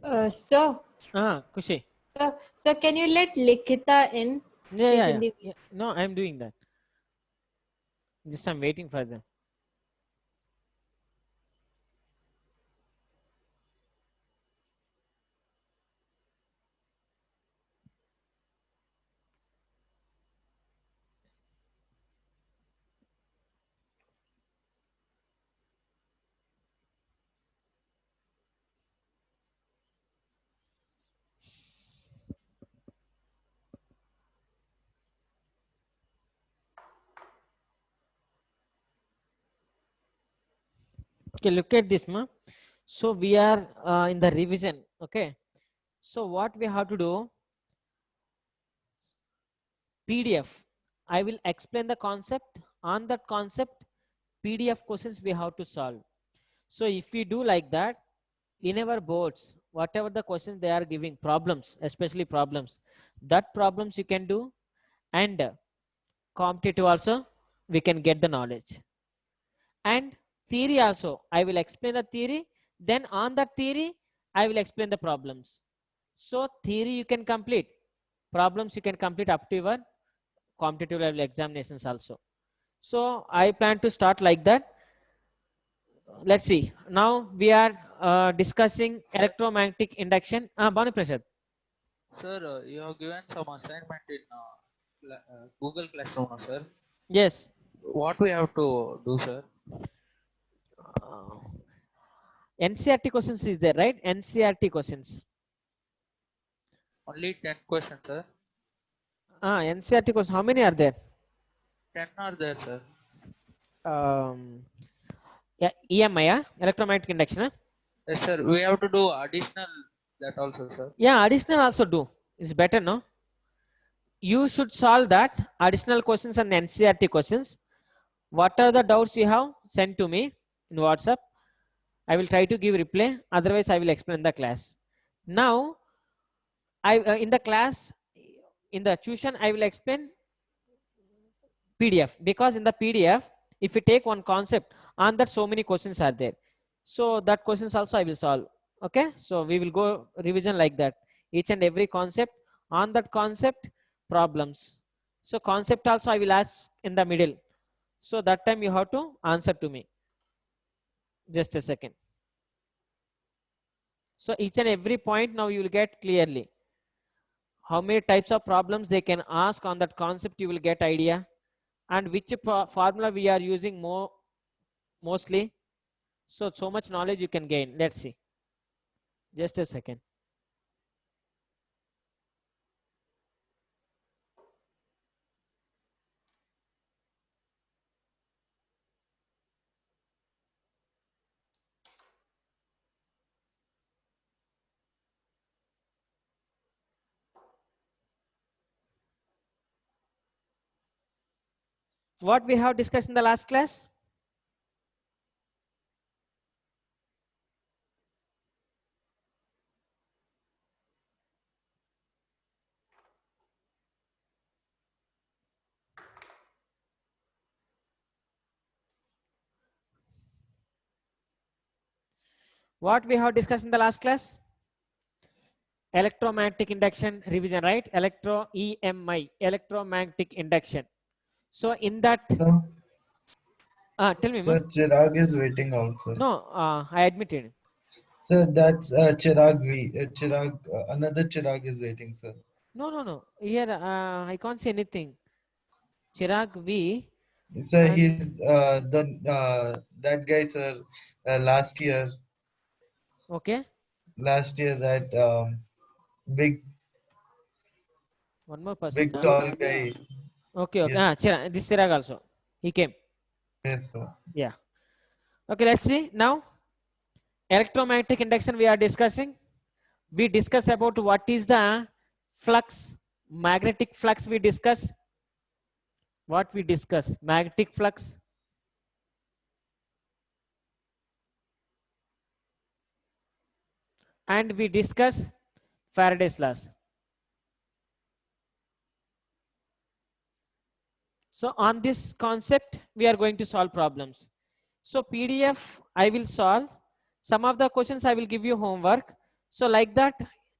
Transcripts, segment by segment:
Sir, Kushi. sir, can you let Likita in? Yeah, She's yeah, in yeah, the. yeah. No, I'm doing that. Just I'm waiting for them. Okay, look at this, ma. So we are in the revision. Okay. So what we have to do? PDF. I will explain the concept. On that concept, PDF questions we have to solve. So if we do like that, in our boards, whatever the questions they are giving, problems, especially problems, that problems you can do, and competitive also we can get the knowledge. And theory also, I will explain the theory. Then on that theory, I will explain the problems. So theory you can complete, problems you can complete up to your competitive level examinations also. So I plan to start like that. Let's see. Now we are discussing electromagnetic induction. Banu Prasad. Sir, you have given some assignment in Google Classroom, no, sir. Yes. What we have to do, sir? Uh, NCRT questions is there, right? NCRT questions. Only 10 questions, sir. NCRT questions. How many are there? 10 are there, sir. Yeah, EMI, electromagnetic induction. Yes, sir. We have to do additional that also, sir. Yeah, additional also do. It's better, no? You should solve that additional questions and NCRT questions. What are the doubts you have? Send to me in WhatsApp. I will try to give reply. Otherwise, I will explain the class. Now, I in the class, in the tuition, I will explain PDF, because in the PDF, if you take one concept, on that so many questions are there. So that questions also I will solve. Okay, so we will go revision like that. Each and every concept, on that concept, problems. So concept also I will ask in the middle. So that time you have to answer to me. Just a second. So each and every point now you will get clearly. How many types of problems they can ask on that concept, you will get idea. And which formula we are using mostly. So much knowledge you can gain. Let's see. Just a second. What we have discussed in the last class? What we have discussed in the last class? Electromagnetic induction revision, right? Electro EMI, electromagnetic induction. So in that, So, tell me, ma. sir, Chirag is waiting out, sir. No, I admitted. Sir, that's Chirag V. Chirag, another Chirag is waiting, sir. No, no, no. Here I can't say anything. Chirag V Sir, and he's that guy, sir. Last year, okay. that big, One more person. big tall guy. Okay, okay. Yes, Chirag, this Chirag also. He came. yes, sir. Yeah. Okay, let's see now. Electromagnetic induction we are discussing. We discussed about what is the flux, magnetic flux we discussed. What we discussed, magnetic flux. And we discussed Faraday's laws. So on this concept, we are going to solve problems. So PDF, I will solve. Some of the questions I will give you homework. So like that,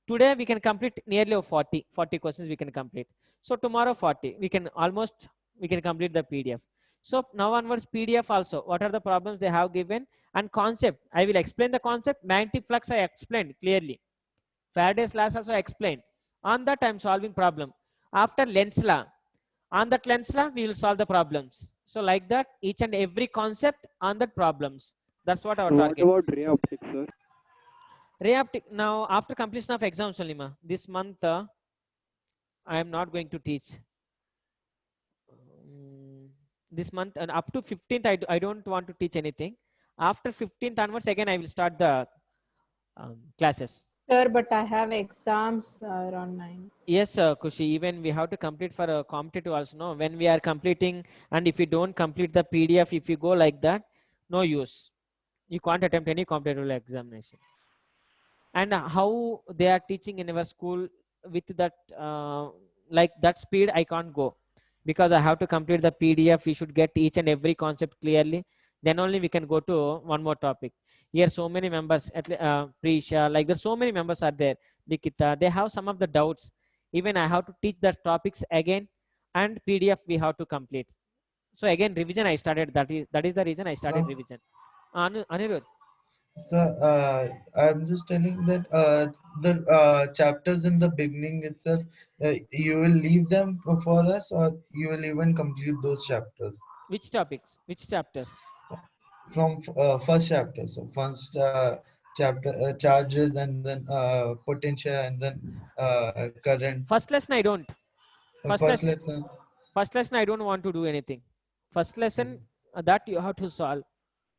today we can complete nearly 40 questions we can complete. So tomorrow 40, we can complete the PDF. So now onwards PDF also, what are the problems they have given and concept. I will explain the concept. Magnetic flux I explained clearly. Faraday's laws also I explained. On that I'm solving problem. After Lenz's law, on that Lenz's law we will solve the problems. So like that, each and every concept on that problems. That's what our What target. about ray optics, sir? Ray optic, now after completion of exams only, this month I am not going to teach. This month and up to 15th I don't want to teach anything. After 15th onwards again I will start the classes. Sir, but I have exams around 9. Yes, Kushi, even we have to complete for a competitive also. No, when we are completing, and if you don't complete the PDF, if you go like that, no use. You can't attempt any competitive examination. And how they are teaching in our school with that like that speed, I can't go, because I have to complete the PDF. We should get each and every concept clearly, then only we can go to one more topic. Here so many members, Prisha, like there's so many members are there, Nikita, they have some of the doubts. Even I have to teach the topics again, and PDF we have to complete. So again revision I started. That is the reason I started So, revision. Anirudh. so I'm just telling that the chapters in the beginning itself, you will leave them for us, or you will even complete those chapters Which topics? Which chapters? from first chapter. So first chapter, charges, and then potential, and then current. First lesson I don't. First First lesson. lesson. First lesson I don't want to do anything. First lesson that you have to solve.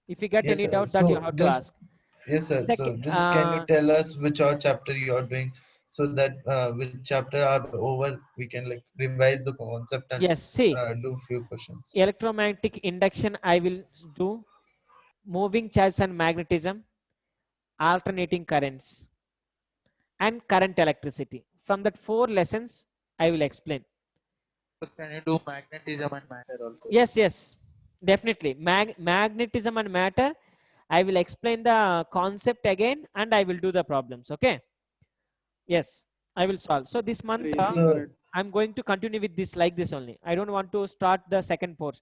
If you get Yes, any sir. doubt, that you So have to just ask. yes, sir. So Second, just can you tell us which all chapter you are doing, so that which chapter are over, we can like revise the concept and yes. See, do few questions. electromagnetic induction I will do. Moving charge and magnetism, alternating currents, and current electricity. From that 4 lessons, I will explain. So can you do magnetism and matter also? Yes, yes, definitely. Magnetism and matter, I will explain the concept again, and I will do the problems. Okay. Yes, I will solve. So this month Crazy, So but I'm going to continue with this like this only. I don't want to start the second book.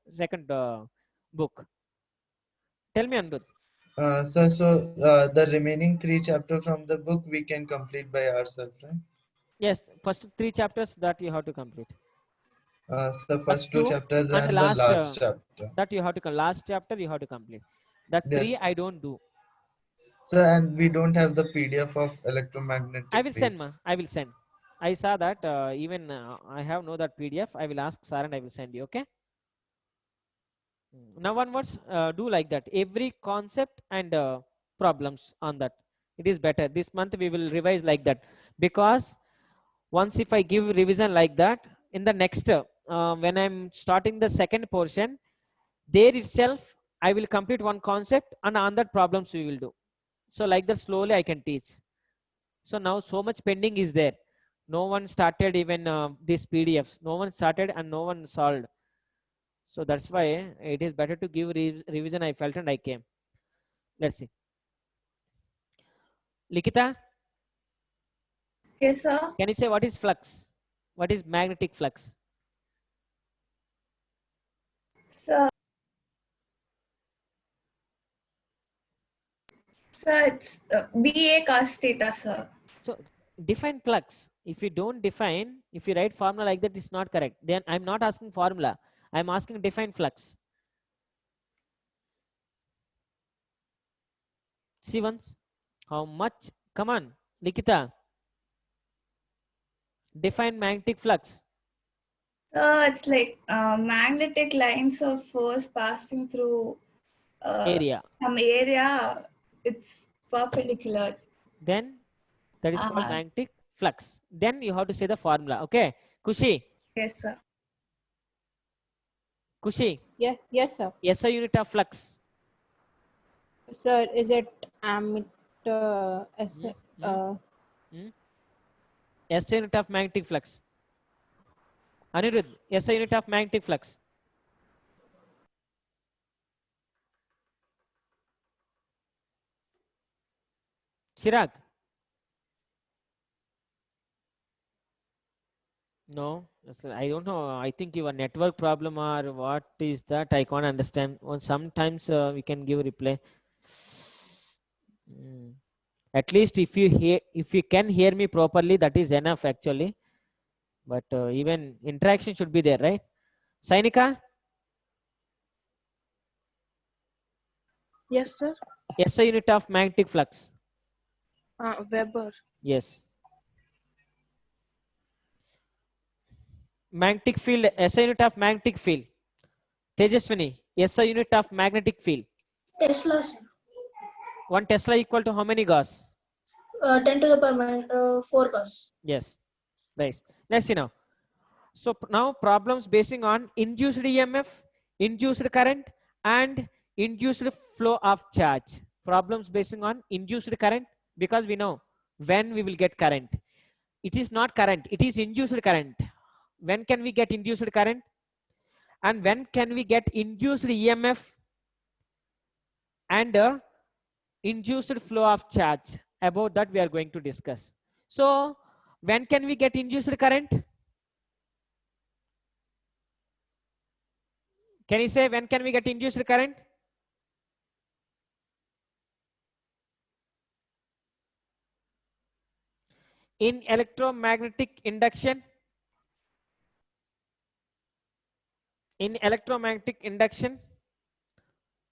Tell me, Anirudh. the remaining three chapter from the book we can complete by ourselves, right? Yes, first 3 chapters that you have to complete. So First first two 2 chapters and the and the last last chapter. that you have to last chapter you have to complete. That 3 Yes. I don't do. So and we don't have the PDF of I electromagnetic will send, waves. I will send. I saw that even I have know that PDF. I will ask sir and I will send you. Okay. Now onwards, do like that. Every concept and problems on that. It is better. This month we will revise like that, because once if I give revision like that, in the next when I'm starting the second portion, there itself I will complete one concept, and on that problems we will do. So like that slowly I can teach. So now so much pending is there. No one started even these PDFs. No one started and no one solved. So that's why it is better to give revision. I felt and I came. Let's see. Likita, Yes, sir. can you say what is flux? What is magnetic flux? Sir, it's BA cos theta, sir. So define flux. If you don't define, if you write formula like that, it's not correct. Then I'm not asking formula. I'm asking define flux. See once. How much? Come on, Likita. Define magnetic flux. It's like magnetic lines of force passing through Area. some area. It's perpendicular. Then that is called Uh, magnetic flux. Then you have to say the formula. Okay. Kushi. yes, sir. Kushi. Yeah, yes, sir. SI unit of flux. Sir, is it ammeter? SI unit of magnetic flux. Anirudh. SI unit of magnetic flux. Chirag. No, I don't know. I think your network problem or what is that? I can't understand. Or sometimes we can give reply. Mm. At least if you can hear me properly, that is enough actually. But even interaction should be there, right? Sainika, Yes, sir. SI unit of magnetic flux. Weber. Yes. Magnetic field, SI unit of magnetic field. Tejaswini, SI unit of magnetic field. Tesla, sir. 1 Tesla equal to how many Gauss? 10 to the power 4 Gauss. Yes. Nice. Let's see now. So now problems basing on induced EMF, induced current, and induced flow of charge. Problems basing on induced current, because we know when we will get current. It is not current, it is induced current. When can we get induced current? And when can we get induced EMF and induced flow of charge? About that we are going to discuss. So when can we get induced current? Can you say when can we get induced current? In electromagnetic induction,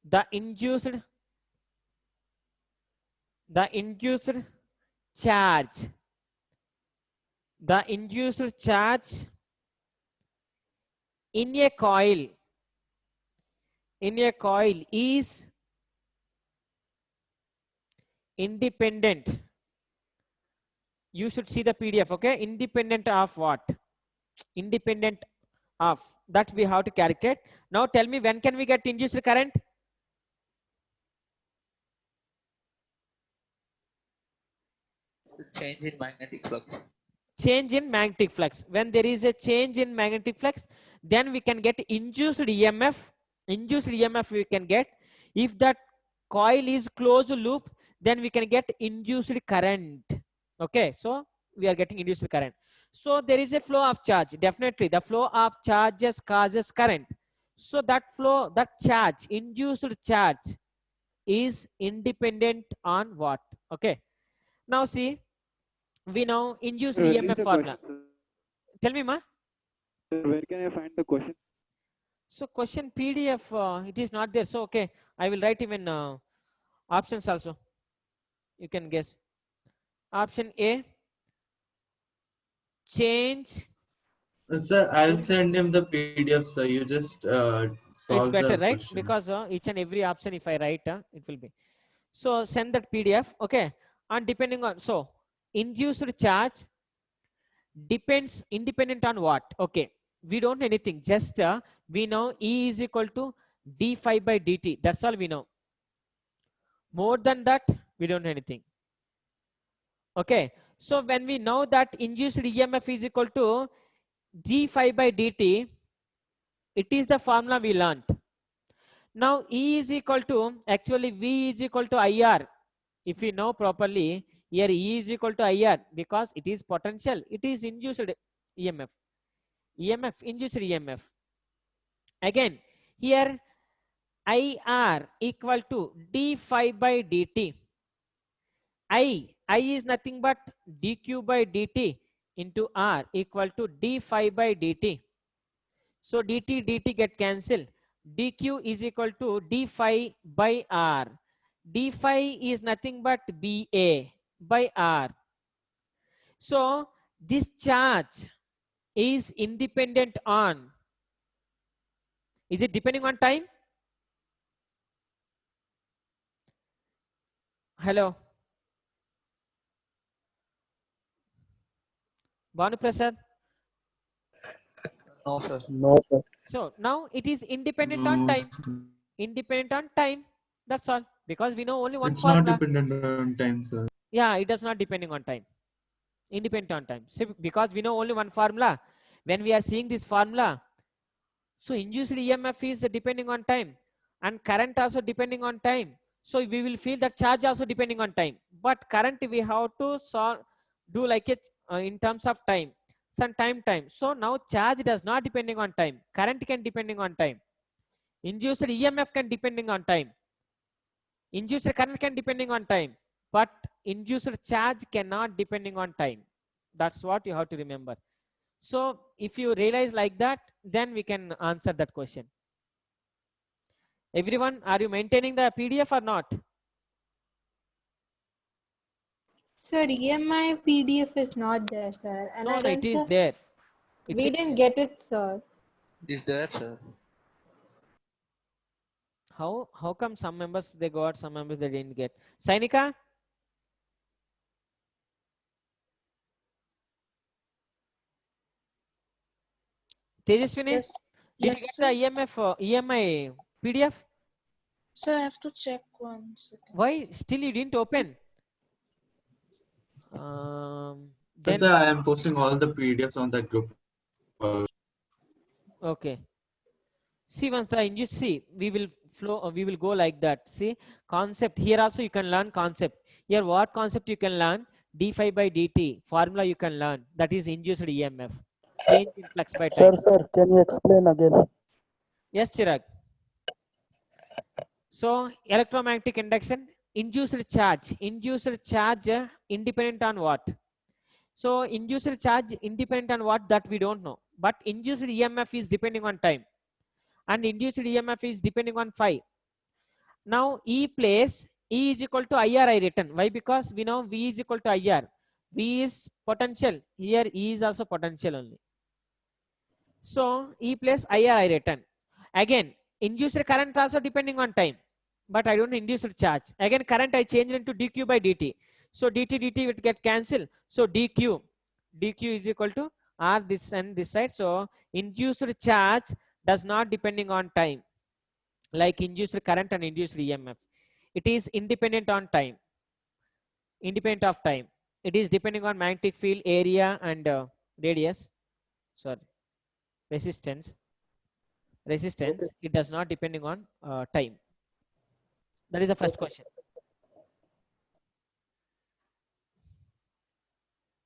the induced charge, in a coil is independent. You should see the PDF, okay? Independent of what? Independent of that we have to calculate. Now tell me, when can we get induced current? Change in magnetic flux. Change in magnetic flux. When there is a change in magnetic flux, then we can get induced EMF. Induced EMF we can get. If that coil is closed loop, then we can get induced current. Okay, so we are getting induced current. So there is a flow of charge. Definitely the flow of charges causes current. So that flow, that charge, induced charge is independent on what? Okay, now see, we know induced Where is EMF the formula. question, Tell me, ma. sir? Where can I find the question? So question PDF, it is not there. So okay, I will write even options also. You can guess. Option A, change. Sir, I'll send him the PDF, sir. You just It's solve better, the right? questions. Because each and every option, if I write, it will be. So send that PDF, okay? And depending on, so induced charge depends independent on what? Okay, we don't know anything. Just we know E is equal to d phi by dt. That's all we know. More than that, we don't know anything. Okay, so when we know that induced EMF is equal to d phi by dt, it is the formula we learned. Now E is equal to, actually V is equal to IR. If we know properly, here E is equal to IR because it is potential. It is induced EMF. Induced EMF. Again, here IR equal to d phi by dt. I is nothing but dq by dt into R equal to d phi by dt. So dt get cancelled. dq is equal to d phi by R. d phi is nothing but BA by R. So this charge is independent on, is it depending on time? Hello, Banu Prasad. No, sir. No, sir. So now it is independent on time. Independent on time. That's all. Because we know only one It's not formula. dependent on time, sir. Yeah, it does not depending on time. Independent on time. So because we know only one formula. When we are seeing this formula, so induced EMF is depending on time and current also depending on time. So we will feel that charge also depending on time. But current we have to solve, do like it in terms of time. some time. So now charge does not depending on time. Current can depending on time. Induced EMF can depending on time. Induced current can depending on time. But induced charge cannot depending on time. That's what you have to remember. So if you realize like that, then we can answer that question. Everyone, are you maintaining the PDF or not? Sir, EMI PDF is not there, sir. And No, I no, it went is to, there. we didn't get it, sir. Is there, sir? How come some members they got, some members they didn't get? Sainika? Tejaswini? Yes. Did Yes, you get sir. the EMI PDF? Sir, I have to check one second. Why still you didn't open? Then Sir, I am posting all the PDFs on that group. okay. See, once the induced, see, we will flow, we will go like that. See, concept here also you can learn concept. Here, what concept you can learn? D phi by dt formula you can learn. That is induced EMF. Change in flux by time. Sir, can you explain again? Yes, Chirag. So electromagnetic induction, induced charge independent on what? So induced charge independent on what, that we don't know. But induced EMF is depending on time. And induced EMF is depending on phi. Now E place, E is equal to IR I written. Why? Because we know V is equal to IR. V is potential. Here E is also potential only. So E plus IR I written. Again, induced current also depending on time. But I don't know induced charge. Again, current I changed into dq by dt. So dt will get cancelled. So dq is equal to R this and this side. So induced charge does not depending on time, like induced current and induced EMF. It is independent on time, independent of time. It is depending on magnetic field, area, and radius. Sorry, resistance. Okay. It does not depending on time. That is the first question.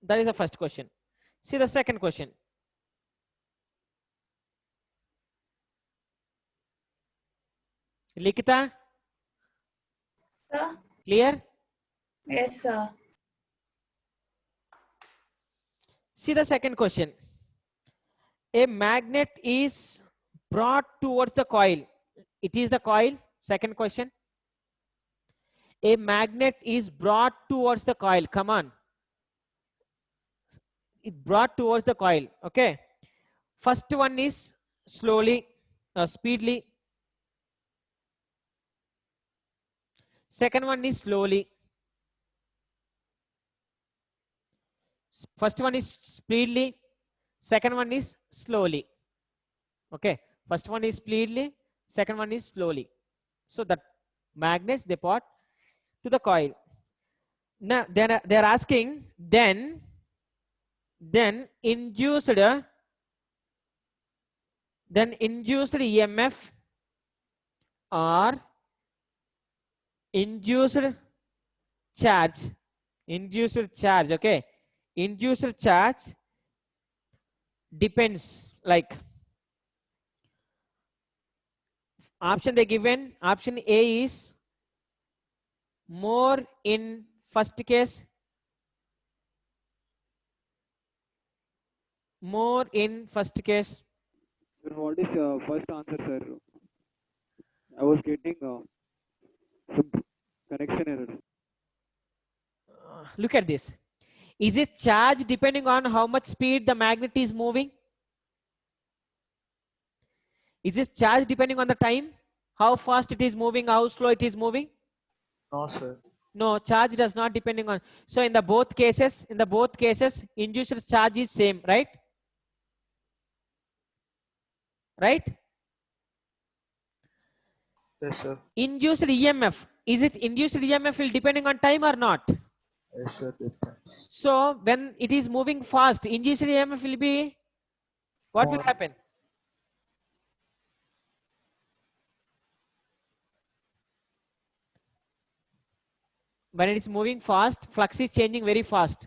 That is the first question. See the second question. Likita? Sir? Clear? Yes, sir. See the second question. A magnet is brought towards the coil. It is the coil. Second question. A magnet is brought towards the coil. Come on. It brought towards the coil. Okay. First one is slowly, speedily. Second one is slowly. First one is speedily. Second one is slowly. Okay. First one is speedily. Second one is slowly. So the magnets they brought to the coil. Now they're asking then induced EMF or induced charge. Okay. Induced charge depends, like option they given. Option A is more in first case, more in first case. Sir, what is first answer, sir? I was getting some connection error. Look at this. Is it charge depending on how much speed the magnet is moving? Is it charge depending on the time? How fast it is moving, how slow it is moving? No, sir. No, charge does not depending on. So in the both cases, induced charge is same, right? Right? Yes, sir. Induced EMF. Is it induced EMF will depending on time or not? Yes, sir. Depends. So when it is moving fast, induced EMF will be, what will More. happen? When it is moving fast, flux is changing very fast.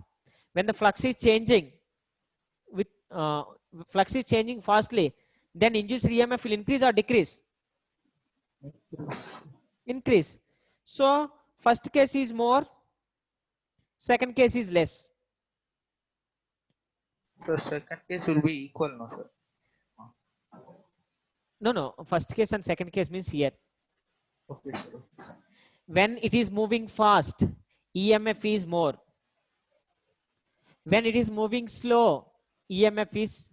When the flux is changing with flux is changing fastly, then induced EMF will increase or decrease? Increase. So first case is more, second case is less. So second case will be equal, no, sir? No, first case and second case means here. Okay, sir. When it is moving fast, EMF is more. When it is moving slow, EMF is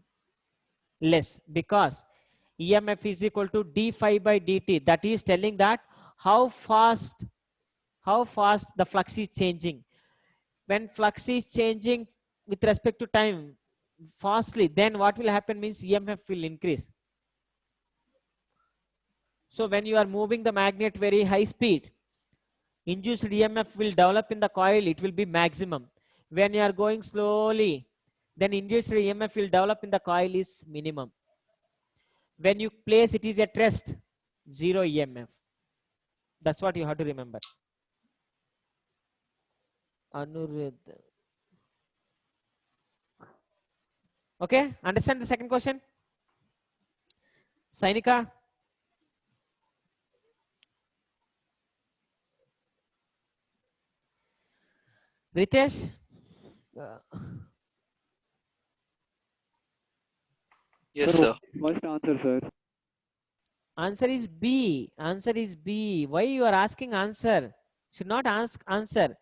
less, because EMF is equal to d phi by dt. That is telling that how fast the flux is changing. When flux is changing with respect to time fastly, then what will happen means EMF will increase. So when you are moving the magnet very high speed, induced EMF will develop in the coil, it will be maximum. When you are going slowly, then induced EMF will develop in the coil is minimum. When you place it is at rest, zero EMF. That's what you have to remember. Anuruddha. Okay, understand the second question? Sainika? Ritesh? Sir, Yes, sir. first answer, sir. Answer is B. Answer is B. Why you are asking answer? Should not ask answer.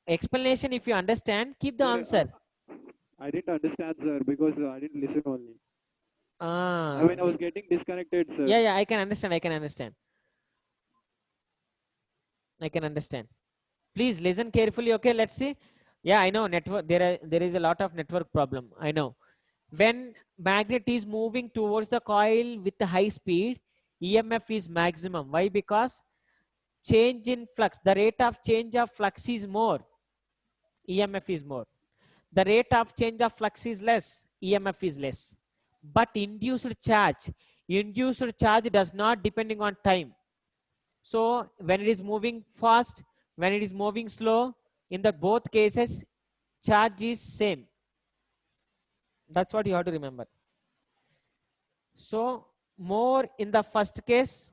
Explanation, if you understand, keep the Sir, answer. I didn't understand, sir, because I didn't listen only. Ah. I mean, I was getting disconnected, sir. Yeah, I can understand. I can understand. Please listen carefully. Okay, let's see. Yeah, I know network. There is a lot of network problem. I know. When magnet is moving towards the coil with the high speed, EMF is maximum. Why? Because change in flux, the rate of change of flux is more, EMF is more. The rate of change of flux is less, EMF is less. But induced charge does not depending on time. So when it is moving fast, when it is moving slow, in the both cases, charge is same. That's what you have to remember. So more in the first case,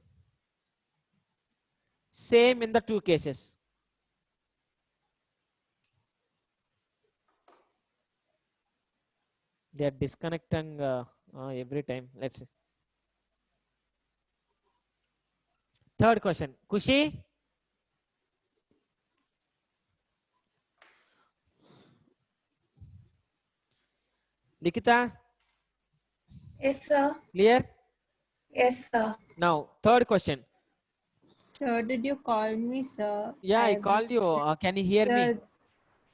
same in the two cases. They are disconnecting every time. Let's see. Third question. Kushi? Likita? Yes, sir. Clear? Yes, sir. Now, third question. Sir, did you call me, sir? Yeah, I called you. Can you hear me?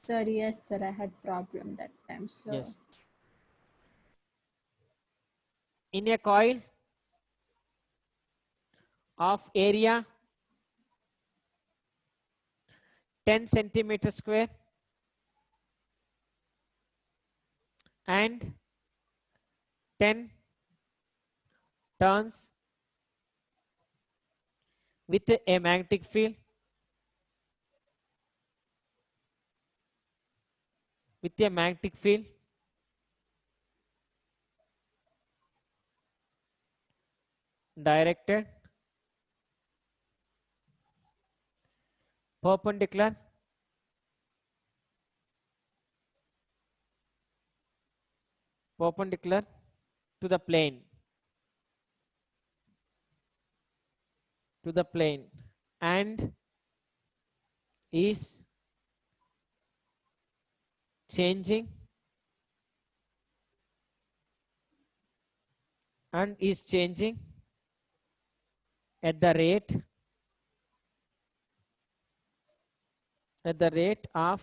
Sir, yes, sir. I had problem that time, sir. Yes. In a coil of area 10 centimeter square and 10 turns with a magnetic field directed perpendicular to the plane and is changing at the rate of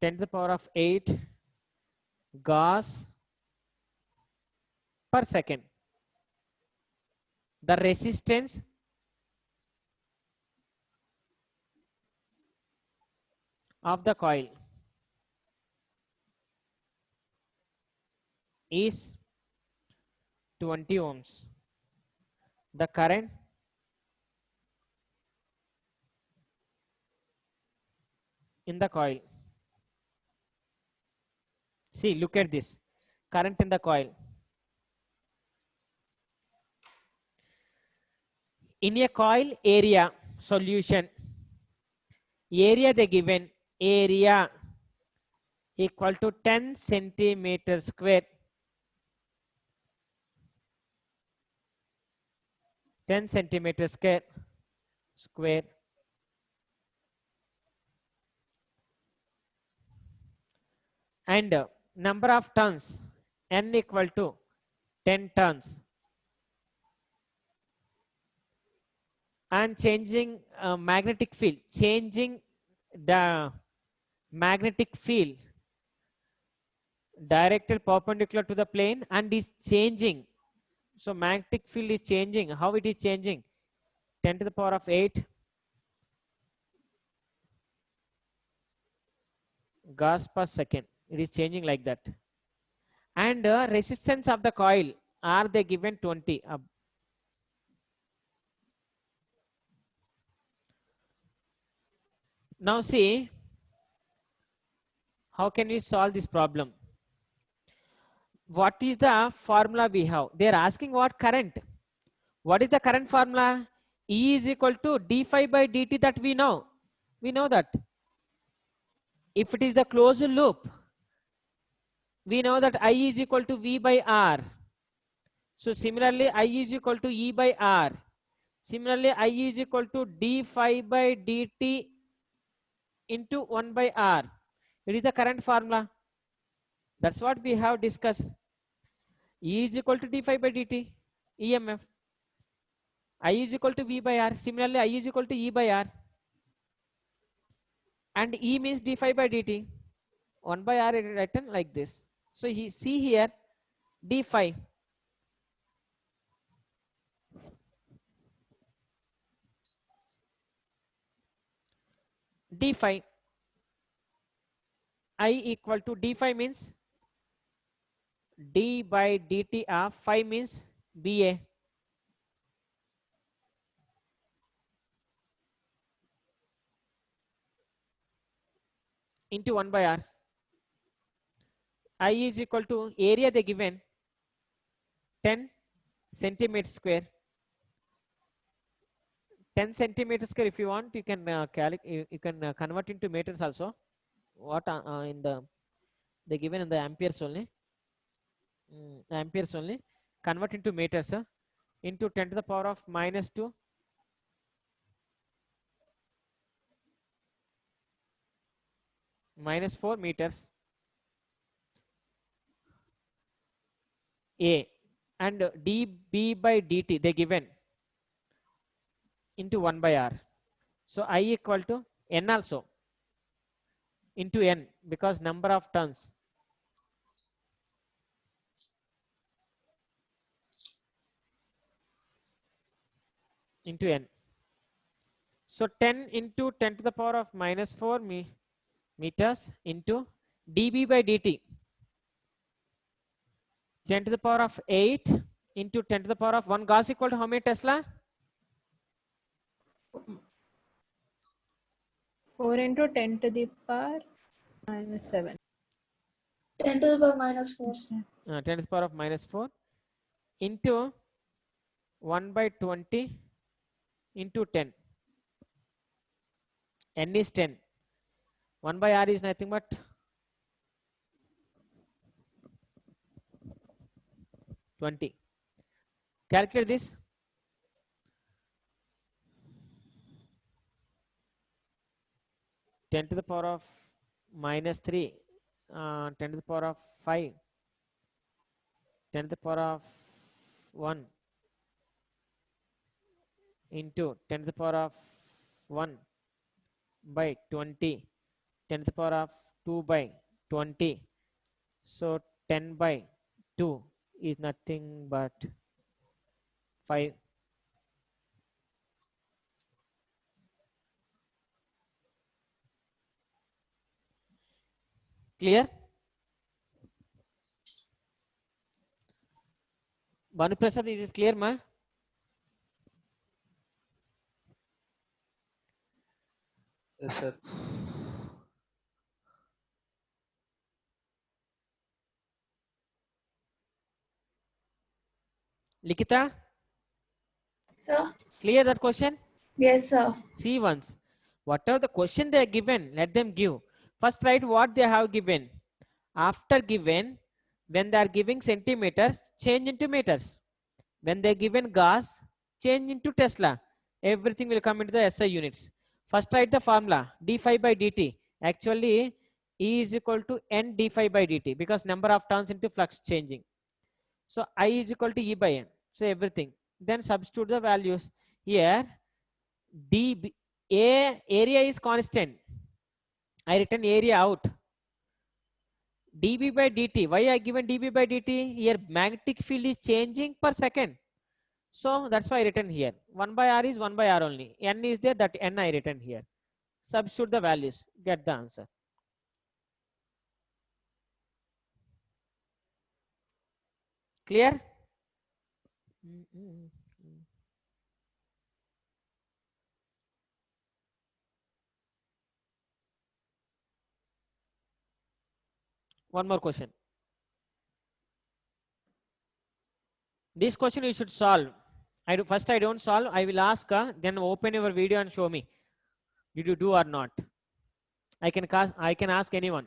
10 to the power of 8 Gauss per second. The resistance of the coil is 20 ohms. The current in the coil. See, look at this. current in the coil. In a coil area solution, area they given, area equal to 10 centimeters square. 10 centimeters square. And number of turns, N equal to 10 turns. And changing magnetic field, changing the magnetic field directed perpendicular to the plane and is changing. So magnetic field is changing. How it is changing? 10 to the power of 8 Gauss per second. It is changing like that. And resistance of the coil are they given 20. Now see, how can we solve this problem? What is the formula we have? They are asking what current. What is the current formula? E is equal to d phi by dt, that we know. We know that. If it is the closed loop, we know that I is equal to V by R. So similarly, I is equal to E by R. Similarly, I is equal to d phi by dt into 1 by R. It is the current formula. That's what we have discussed. E is equal to d phi by dt, EMF. I is equal to V by R. Similarly, I is equal to E by R. And E means d phi by dt. 1 by R is written like this. So see here, d phi. D phi. I equal to d phi means d by dt of phi means BA. Into 1 by R. I is equal to area they given 10 centimeters square. 10 centimeters square, if you want, you can you can convert into meters also. What in the they given in the amperes only. Amperes only. Convert into meters into 10 to the power of minus 2 minus 4 meters A, and dB by dt they given into 1 by R. So I equal to N also into N, because number of turns. Into N. So 10 into 10 to the power of minus 4 meters into dB by dt. 10 to the power of 8 into 10 to the power of 1 Gauss equal to how many Tesla? 4 into 10 to the power minus 7. 10 to the power minus 4. 10 to the power of minus 4 into 1 by 20 into 10. N is 10. 1 by R is nothing but 20. Calculate this. 10 to the power of minus 3, 10 to the power of 5, 10 to the power of 1 into 10 to the power of 1 by 20, 10 to the power of 2 by 20. So 10 by 2 is nothing but 5. Clear? Banu Prasad, is it clear, ma? Yes, sir. Likita, Sir? clear that question? Yes, sir. See once. Whatever the question they are given, let them give. First write what they have given. After given, when they are giving centimeters, change into meters. When they are given gas, change into Tesla. Everything will come into the SI units. First write the formula d phi by dt. Actually, E is equal to n d phi by dt because number of turns into flux changing. So I is equal to E by n. So everything. Then substitute the values. Here dB, area is constant. I written area out. dB by dt. Why I given dB by dt? Here magnetic field is changing per second. So that's why I written here. 1 by R is 1 by R only. N is there, that N I written here. Substitute the values. Get the answer. Clear? One more question. This question you should solve. First I don't solve. I will ask. Then open your video and show me. Did you do or not? I can ask anyone.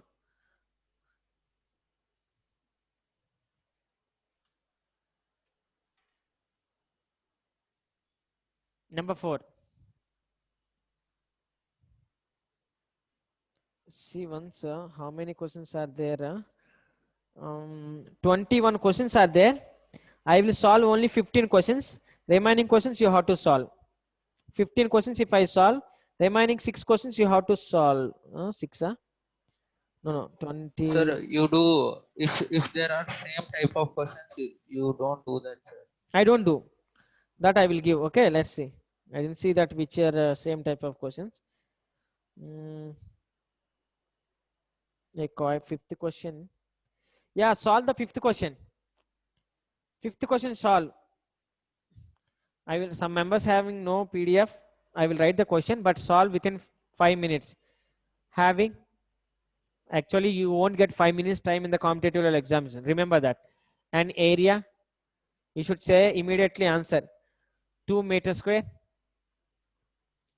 Number 4. See once how many questions are there? 21 questions are there. I will solve only 15 questions. Remaining questions you have to solve. 15 questions if I solve. Remaining 6 questions you have to solve. 6? No, 20. Sir, you do if there are same type of questions, you don't do that, sir. I don't do. That I will give. Okay, let's see. I didn't see that which are same type of questions. Fifth question. Yeah, solve the fifth question. Fifth question solve. I will. Some members having no PDF. I will write the question, but solve within 5 minutes. Having. Actually, you won't get 5 minutes time in the competitive level examination. Remember that. An area. You should say immediately answer. 2 meters square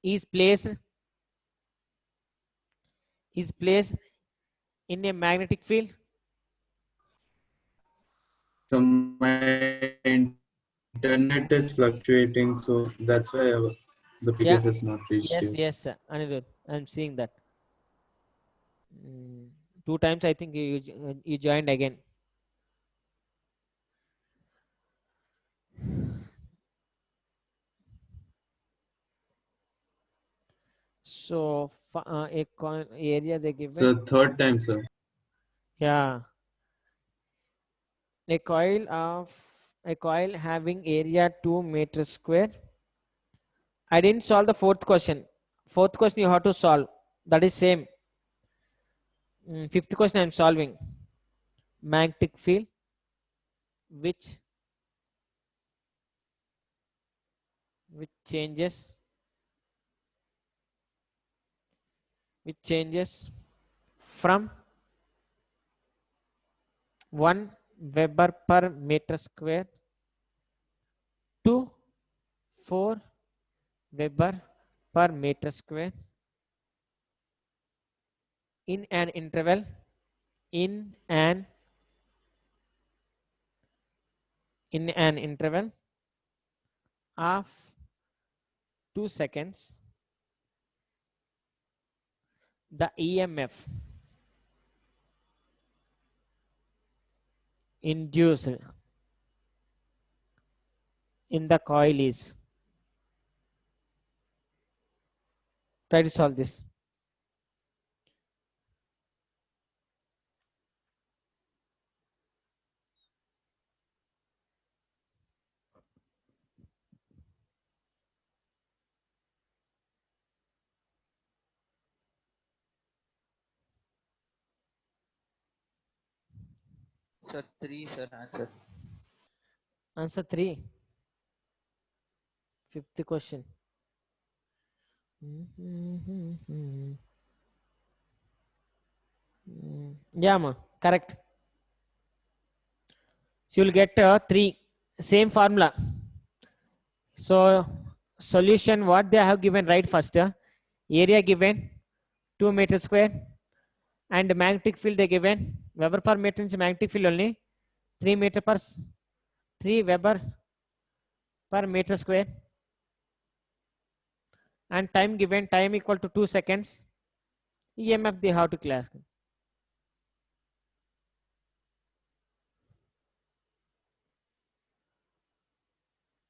is placed in a magnetic field. So my internet is fluctuating, so that's why the PDF is not reached yet. Yes, Anirudh, I'm seeing that. 2 times I think you joined again. So area they given. So third time, sir. Yeah. A coil having area 2 meters square. I didn't solve the fourth question. Fourth question you have to solve. That is same. Fifth question I am solving. Magnetic field which changes from 1 Weber per meter square to 4 Weber per meter square in an interval of 2 seconds. The EMF induced in the coil is. Try to solve this. Sir, 3, sir, answer. Answer 3. Fifth question. Yeah, ma, correct. So you'll get 3. Same formula. So solution, what they have given, right? First, area given 2 meter square, and magnetic field they given Weber per meter inch magnetic field only 3 meter per 3 Weber per meter square, and time given, time equal to 2 seconds. EMF they have to class.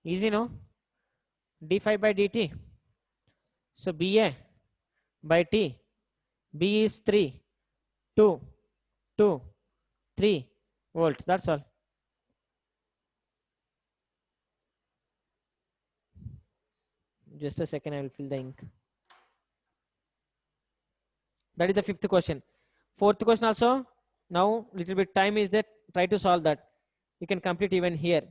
Easy, no? d5 by dt. So BA by T. B is 3, 2, 2, 3 volts. That's all. Just a second, I will fill the ink. That is the 5th question. 4th question also. Now little bit time is that. Try to solve that. You can complete even here.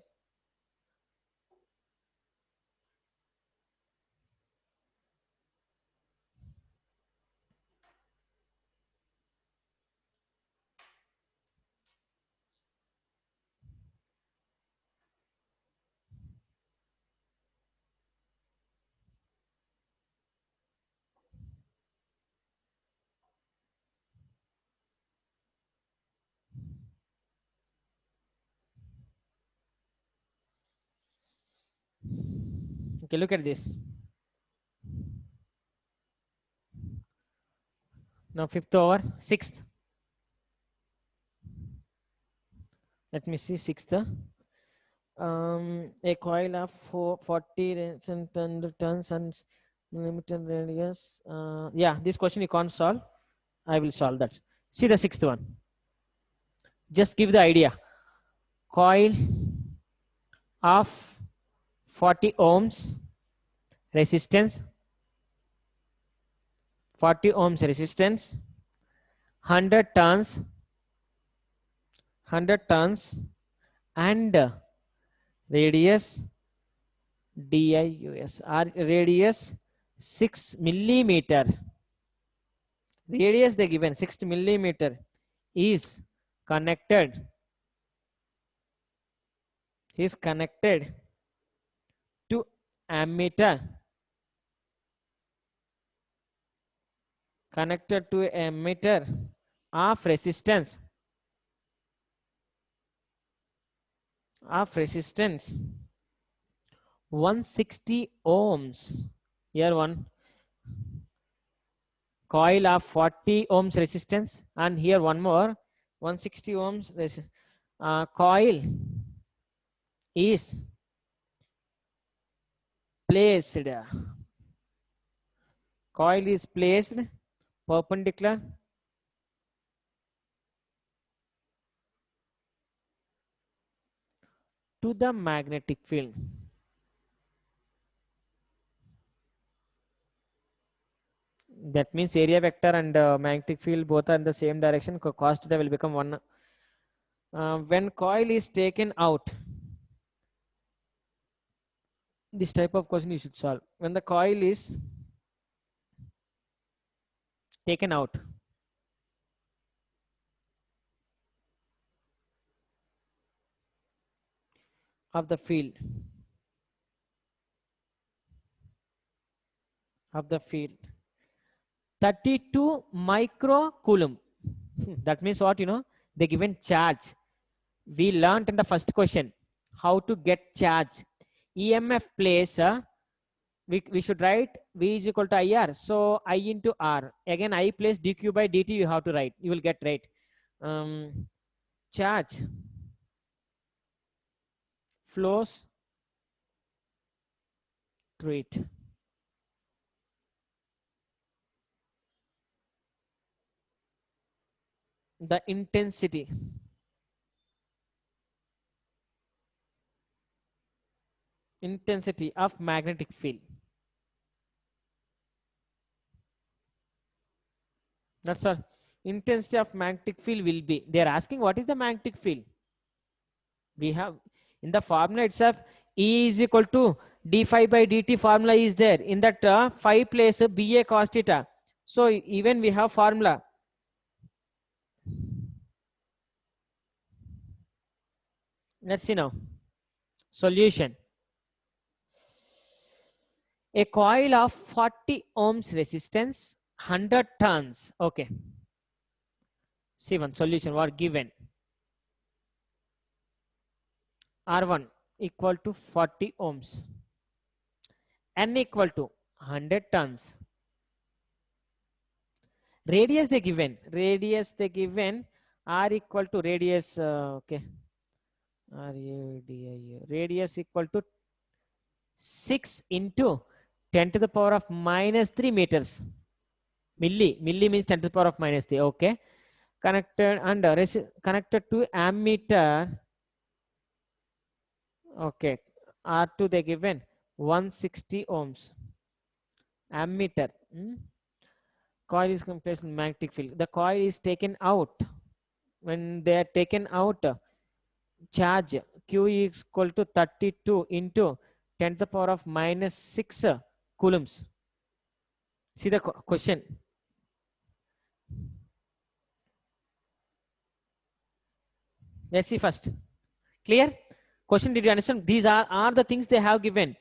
Okay, look at this. Now 5th over 6th. Let me see 6th. A coil of 40 tons and millimeter radius. Yeah, this question you can't solve. I will solve that. See the 6th one. Just give the idea. Coil of 40 ohms resistance, 40 ohms resistance, 100 tons, and radius DIUS, or radius 6 millimeter. Radius they given 6 millimeter is connected to ammeter, of resistance 160 ohms. Here one coil of 40 ohms resistance, and here one more 160 ohms coil is placed perpendicular to the magnetic field. That means area vector and magnetic field both are in the same direction. Cos theta will become 1. When coil is taken out, this type of question you should solve. When the coil is taken out, of the field, 32 microcoulomb. That means what, they given charge. We learned in the first question how to get charge. EMF place, we should write V is equal to IR. So I into R. Again, I place dq by dt you have to write. You will get right. Charge flows through it. The intensity of magnetic field. That's all. Intensity of magnetic field will be. They are asking what is the magnetic field. We have in the formula itself, E is equal to d5 by dt formula is there. In that 5 place BA cos theta. So even we have formula. Let's see now. Solution. A coil of 40 ohms resistance, 100 turns. Okay. C1 solution what given? R1 equal to 40 ohms. N equal to 100 turns. Radius they given. Radius they given. R equal to radius. Okay. Radius equal to 6 into 10 to the power of minus 3 meters. Milli means 10 to the power of minus 3. Okay. Connected and connected to ammeter. Okay. R2 they given 160 ohms. Ammeter. Coil is placed in magnetic field. The coil is taken out. When they are taken out, charge Q is equal to 32 into 10 to the power of minus 6 coulombs. See the question. Let's see first. Clear? Question, did you understand? These are the things they have given.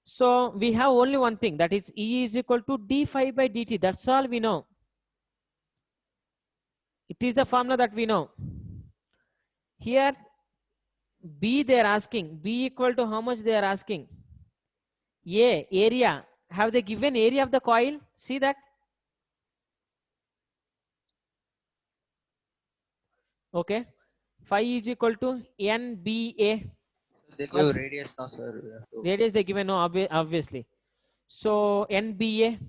So we have only one thing, that is E is equal to d phi by dt. That's all we know. It is the formula that we know. Here B they are asking. B equal to how much they are asking? A, area. Have they given area of the coil? See that? Okay. Phi is equal to NBA. They give radius now, sir. We have to- Radius they given, no, obviously. So NBA,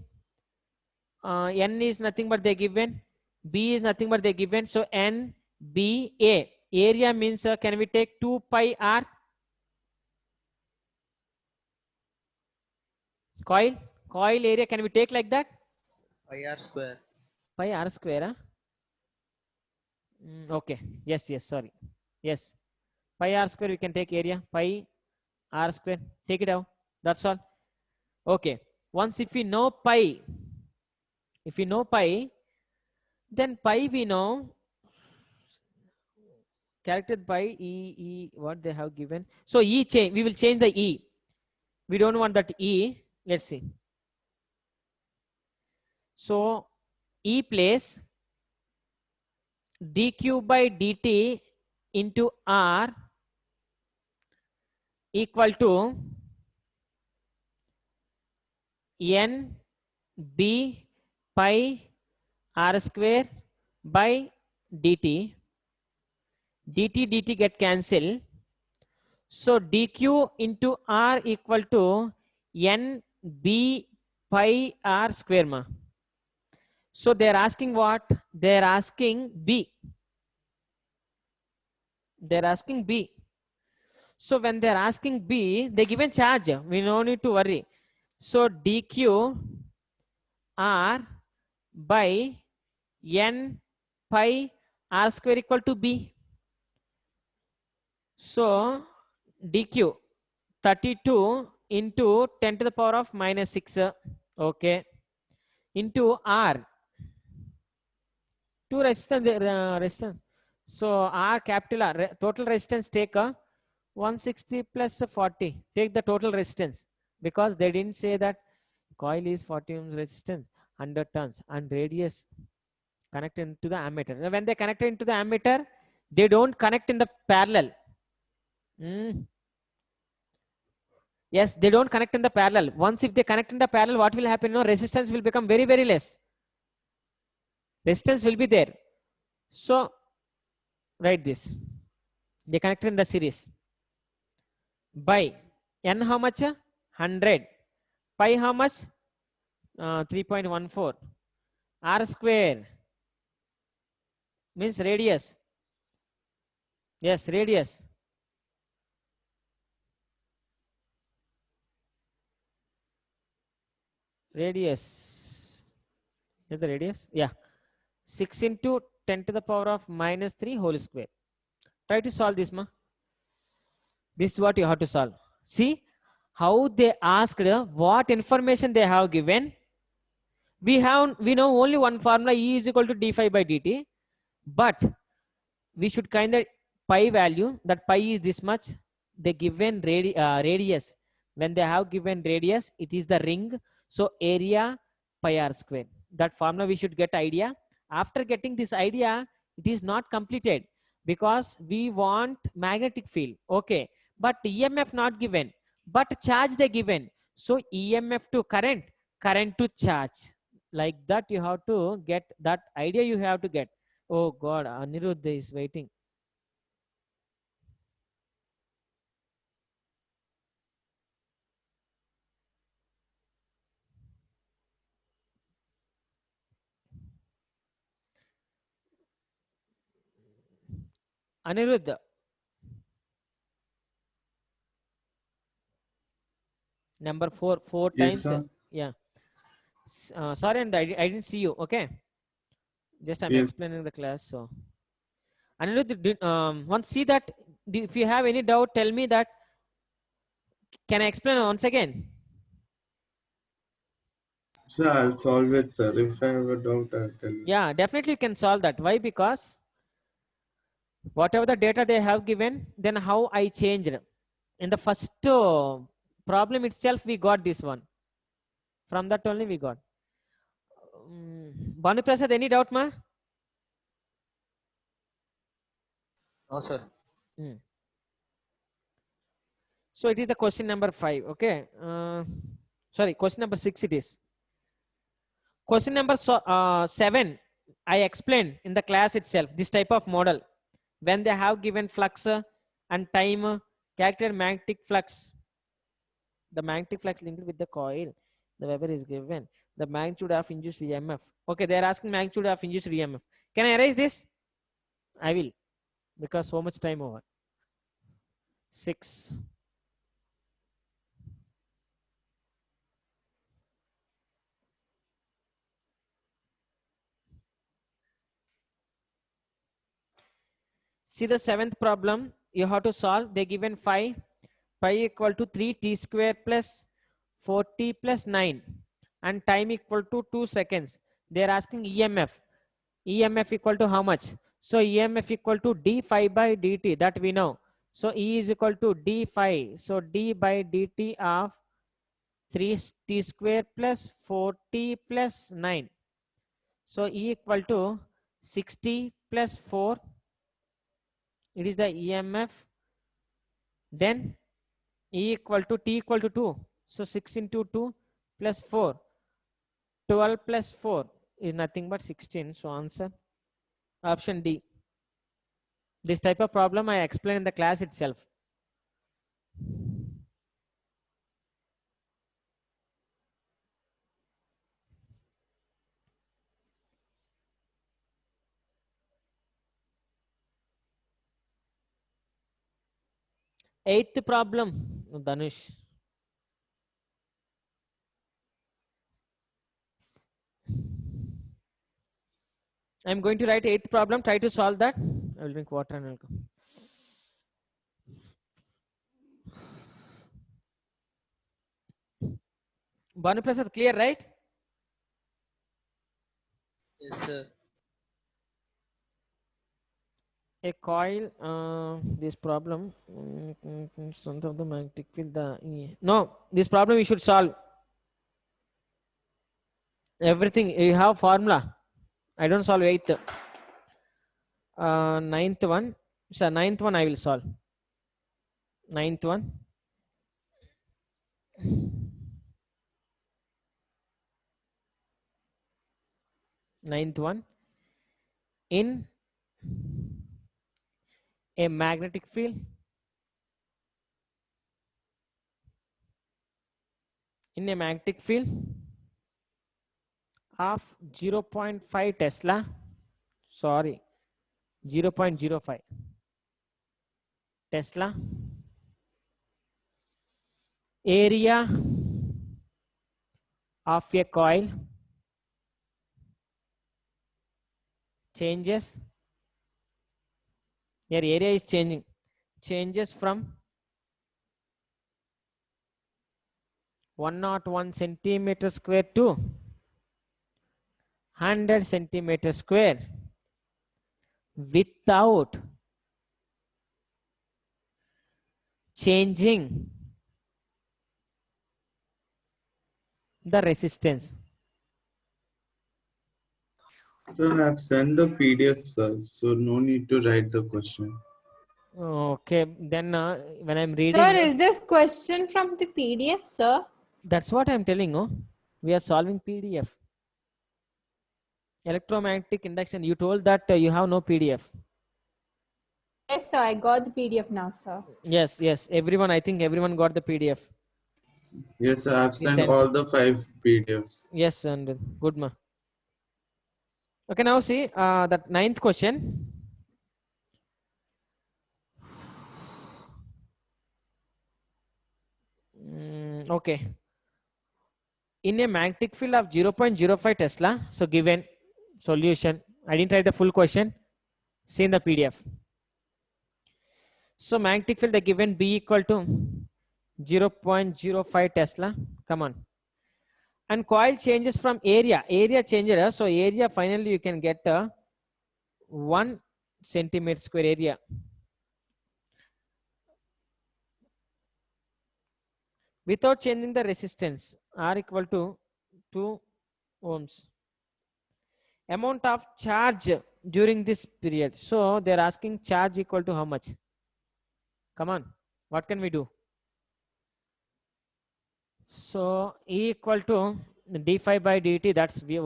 N is nothing but they given. B is nothing but they given. So NBA. Area means can we take 2 pi R? Coil area, can we take like that? Pi r square. Pi R square. Huh? Okay. Yes. Sorry. Yes. Pi R square we can take area. Pi R square. Take it out. That's all. Okay. Once if we know pi, then pi we know. Characterized by E, what they have given. So E change, we will change the E. We don't want that E. Let's see. So E place dq by dt into R equal to N B pi R square by dt. dt get cancelled. So dq into R equal to N B pi R square ma. So they are asking what? They are asking B. They are asking B. So when they are asking B, they given charge. We no need to worry. So dq R by N pi R square equal to B. So dq 32 into 10 to the power of minus 6. Okay. Into R. Two resistance. So R capital R. Total resistance take 160 plus 40. Take the total resistance. Because they didn't say that coil is 40 ohms resistance, 100 turns, and radius connected into the ammeter. When they connect into the ammeter, they don't connect in the parallel. Yes, they don't connect in the parallel. Once if they connect in the parallel, what will happen? No, resistance will become very, very less. Resistance will be there. So write this. They connect in the series. By N how much? 100. Pi how much? 3.14. R square means radius. Yes, radius. Radius. Is the radius? Yeah. 6 into 10 to the power of minus 3 whole square. Try to solve this, ma. This is what you have to solve. See how they asked what information they have given. We know only one formula, E is equal to d phi by dt, but we should kind of pi value, that pi is this much, the given radius, when they have given radius, it is the ring. So area pi r square. That formula we should get idea. After getting this idea, it is not completed because we want magnetic field. Okay, but EMF not given, but charge they given. So EMF to current, current to charge. Like that you have to get that idea, you have to get. Oh God, Aniruddha is waiting. Aniruddha. Number four Yes, times. sir. Yeah. Sorry, and I didn't see you. Okay. Just I'm Yes. explaining the class. So, Aniruddha, once see that. If you have any doubt, tell me that. Can I explain once again? Sir, I'll solve it, sir. If I have a doubt, I'll tell you. Yeah, definitely you can solve that. Why? Because whatever the data they have given, then how I changed. In the first problem itself, we got this one. From that only we got. Banu Prasad, any doubt, ma? No, sir. So it is the question number 5. Okay. Sorry, question number 6 it is. Question number 7, I explained in the class itself, this type of model. When they have given flux and time, calculate magnetic flux. The magnetic flux linked with the coil, the Weber is given. The magnitude of induced EMF. Okay, they are asking magnitude of induced EMF. Can I erase this? I will, because so much time over. 6. See the 7th problem you have to solve. They given pi equal to 3t square plus 4t plus 9 and time equal to 2 seconds. They are asking EMF. EMF equal to how much? So EMF equal to d phi by dt, that we know. So E is equal to d phi. So d by dt of 3t square plus 4t plus 9. So E equal to 60 plus 4. It is the EMF. Then E equal to T equal to 2. So 6 into 2 plus 4. 12 plus 4 is nothing but 16. So answer option D. This type of problem I explained in the class itself. Eighth problem, Dhanush. I'm going to write 8th problem. Try to solve that. I will drink water and I'll go. Banu Prasad, clear, right? Yes, sir. A coil, this problem, strength of the magnetic field, no, this problem we should solve. Everything, you have formula. I don't solve 8th. 9th one. So 9th one I will solve. 9th one. Ninth one. In a magnetic field, of 0.5 Tesla, sorry, 0.05 Tesla, area of a coil changes, your area is changing, changes from 101 centimeter square to 100 centimeter square without changing the resistance. So I've sent the PDF, sir. So no need to write the question. Okay, then when I'm reading, Sir, is this question from the PDF, sir? that's what I'm telling you. We are solving PDF. Electromagnetic induction. You told that you have no PDF. Yes, sir. I got the PDF now, sir. Yes, yes. Everyone, I think everyone got the PDF. Yes, sir. I've We sent sent. all the 5 PDFs. Yes, and good ma. Okay, now see that 9th question. Okay. In a magnetic field of 0.05 Tesla, so given solution, I didn't write the full question, see in the PDF. So magnetic field, they given B equal to 0.05 Tesla, come on. And coil changes from area changes, so area finally you can get 1 centimeter square area. Without changing the resistance, R equal to 2 ohms. Amount of charge during this period. So they're asking charge equal to how much? Come on, what can we do? So E equal to d phi by dt, that's we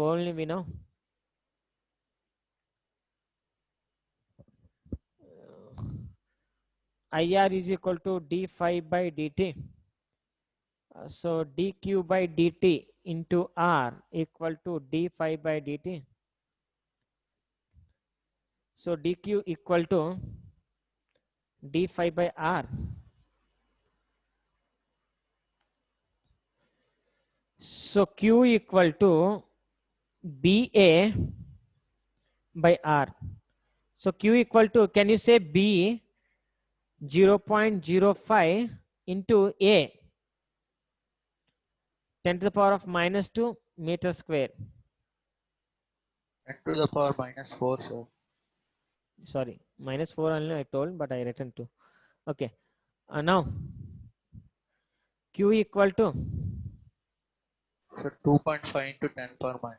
know. IR is equal to d phi by dt. So dq by dt into R equal to d phi by dt. So dq equal to d phi by R. So Q equal to BA by R. So Q equal to, can you say B 0.05 into A 10 to the power of minus 2 meter square. 10 to the power minus 4, sir. Sorry, minus 4 only I told, but I written 2. Okay. Now Q equal to, So 2.5 into 10 power minus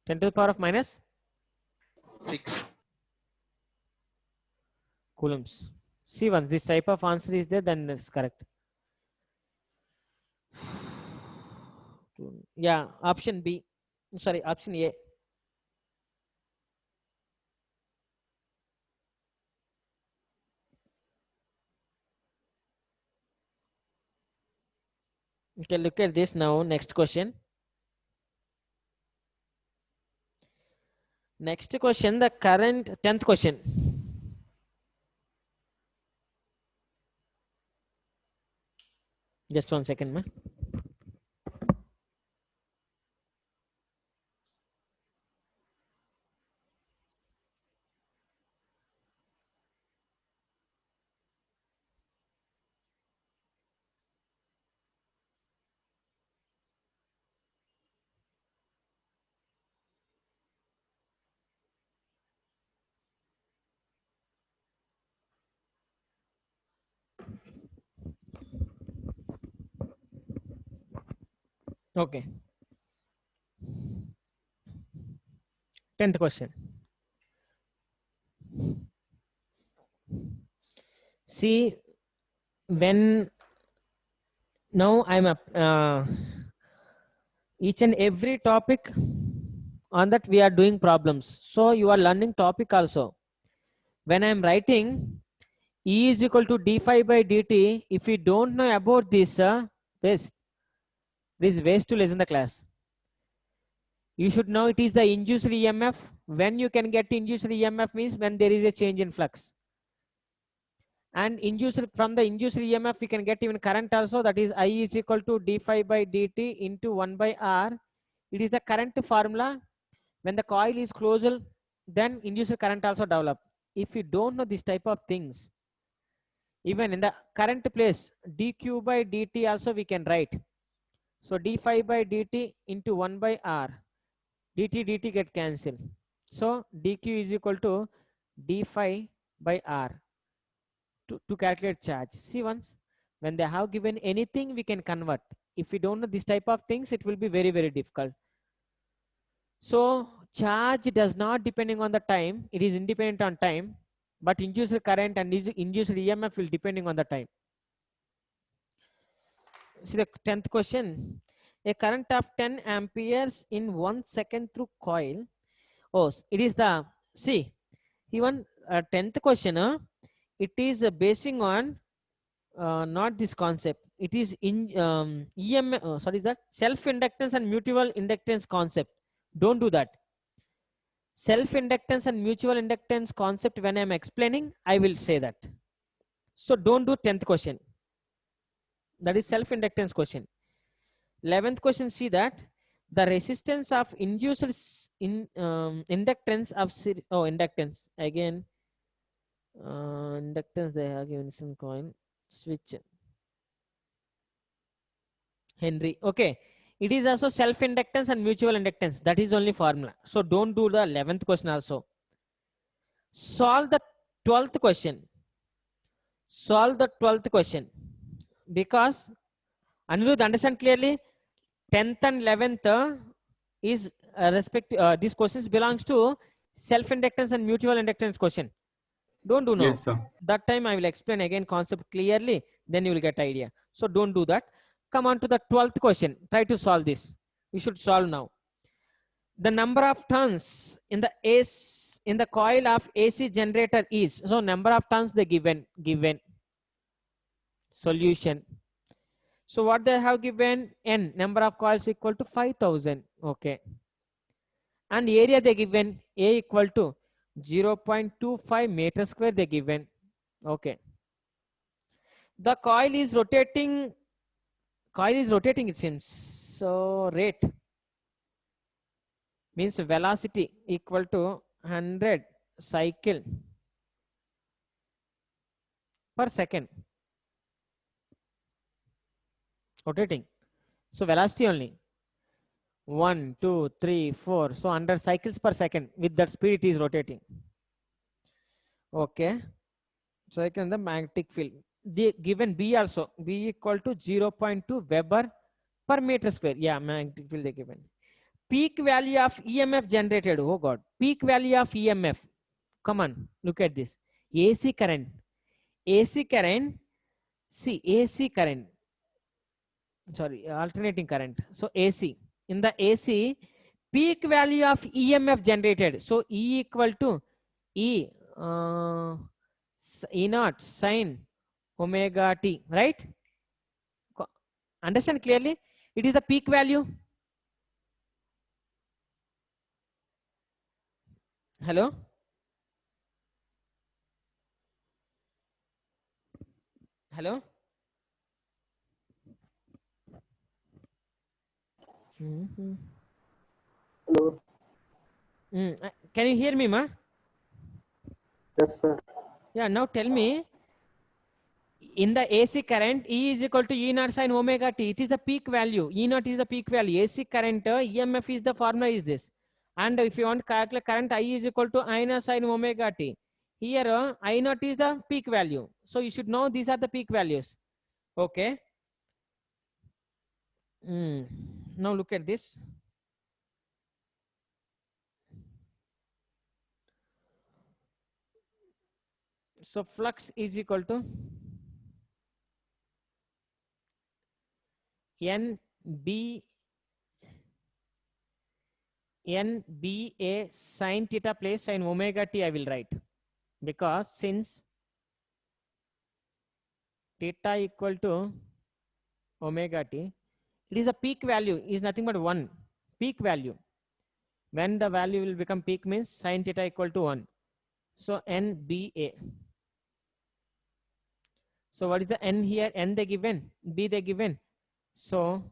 10 to the power of minus 6. coulombs. See, once this type of answer is there, then it's correct. Yeah, option B. Sorry, option A. Okay, look at this now. Next question. Next question, the current 10th question. Just 1 second, ma. Okay. 10th question. See, when now I'm up each and every topic on that we are doing problems. So you are learning topic also. When I'm writing E is equal to d phi by dt, if you don't know about this, waste. This is waste to listen the class. You should know it is the induced EMF. When you can get induced EMF means when there is a change in flux. And from the induced EMF we can get even current also, that is I is equal to d phi by dt into 1 by R. It is the current formula. When the coil is closed, then induced current also develop. If you don't know this type of things, even in the current place, dq by dt also we can write. So d phi by dt into 1 by R. dt get cancelled. So dq is equal to d phi by R. to calculate charge. See, once when they have given anything, we can convert. If we don't know this type of things, it will be very, very difficult. So charge does not depending on the time, it is independent on time, but induced current and induced EMF will depending on the time. See the 10th question. A current of 10 amperes in 1 second through coil. Oh, it is the, see, even 10th question, it is basing on not this concept. It is in EMF, sorry, that self-inductance and mutual inductance concept. Don't do that. Self-inductance and mutual inductance concept, when I'm explaining, I will say that. So don't do 10th question. That is self-inductance question. 11th question, see that the resistance of induced inductance of inductance again. Inductance they have given some coin switch Henry. Okay, it is also self-inductance and mutual inductance. That is only formula. So don't do the 11th question also. Solve the 12th question. Solve the 12th question. Because Anirudh, understand clearly, 10th and 11th is these questions belongs to self-inductance and mutual inductance question. Don't do now. Yes, sir. That time I will explain again concept clearly, then you will get idea. So don't do that. Come on to the 12th question. Try to solve this. We should solve now. The number of turns in the coil of AC generator is, so number of turns they given solution. So what they have given, n number of coils equal to 5000. Okay, and area they given A equal to 0.25 meter square they given. Okay, the coil is rotating it seems. So rate means velocity equal to 100 cycle per second rotating. So velocity only 1, 2, 3, 4. So 100 cycles per second. With that speed it is rotating. Okay. So I can the magnetic field. The given B also. B equal to 0.2 Weber per meter square. Yeah, magnetic field they given. Peak value of EMF generated. Oh God. Peak value of EMF. Come on. Look at this. AC current. AC current. See, AC current. Sorry, alternating current. So AC. In the AC, peak value of EMF generated. So E equal to E E naught sine omega t, right? Understand clearly? It is the peak value. Hello? Hello? Hello. Can you hear me, ma? Yes, sir. Yeah, now tell me, in the AC current, E is equal to E naught sine omega t. It is the peak value. E naught is the peak value. AC current, EMF is the formula is this. And if you want to calculate current, I is equal to I naught sine omega t. Here, I naught is the peak value. So you should know these are the peak values. Okay. Now look at this. So flux is equal to NBA sine theta plus sine omega t I will write, because since theta equal to omega t, it is a peak value is nothing but 1 peak value. When the value will become peak means sine theta equal to 1. So NBA. So what is the n here? N they given, B they given. So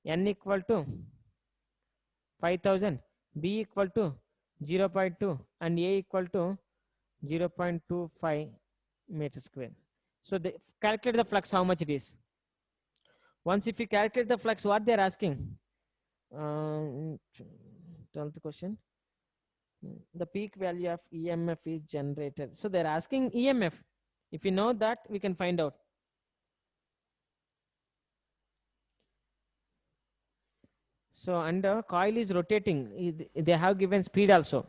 n equal to 5000, B equal to 0.2 and A equal to 0.25 meter square. So they calculate the flux, how much it is. Once if you calculate the flux, what they are asking? 12th question. The peak value of EMF is generated. So they're asking EMF. If you know that, we can find out. So under coil is rotating, they have given speed also.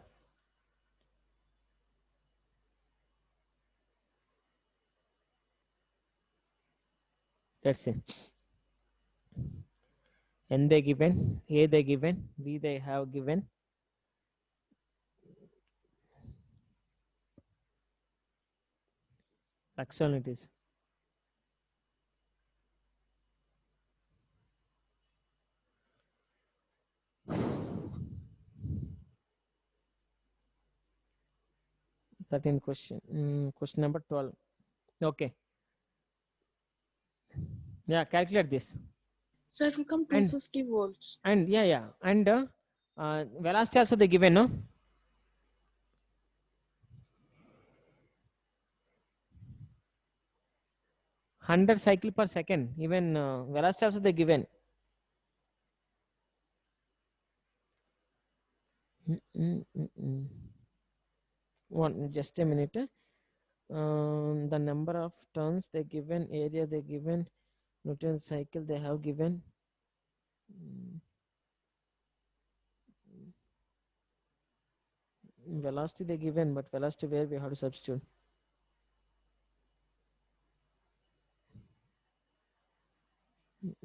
Let's see. N they given, A they given, B they have given. Externalities. Question. Question number 12. Okay. Yeah, calculate this. So it will come And- 250 volts. And yeah. And velocity also they given, no? Hundred cycle per second. Even velocity also they given. Just a minute. The number of turns they given, area they given, Newton cycle they have given. Velocity they given, but velocity where we have to substitute.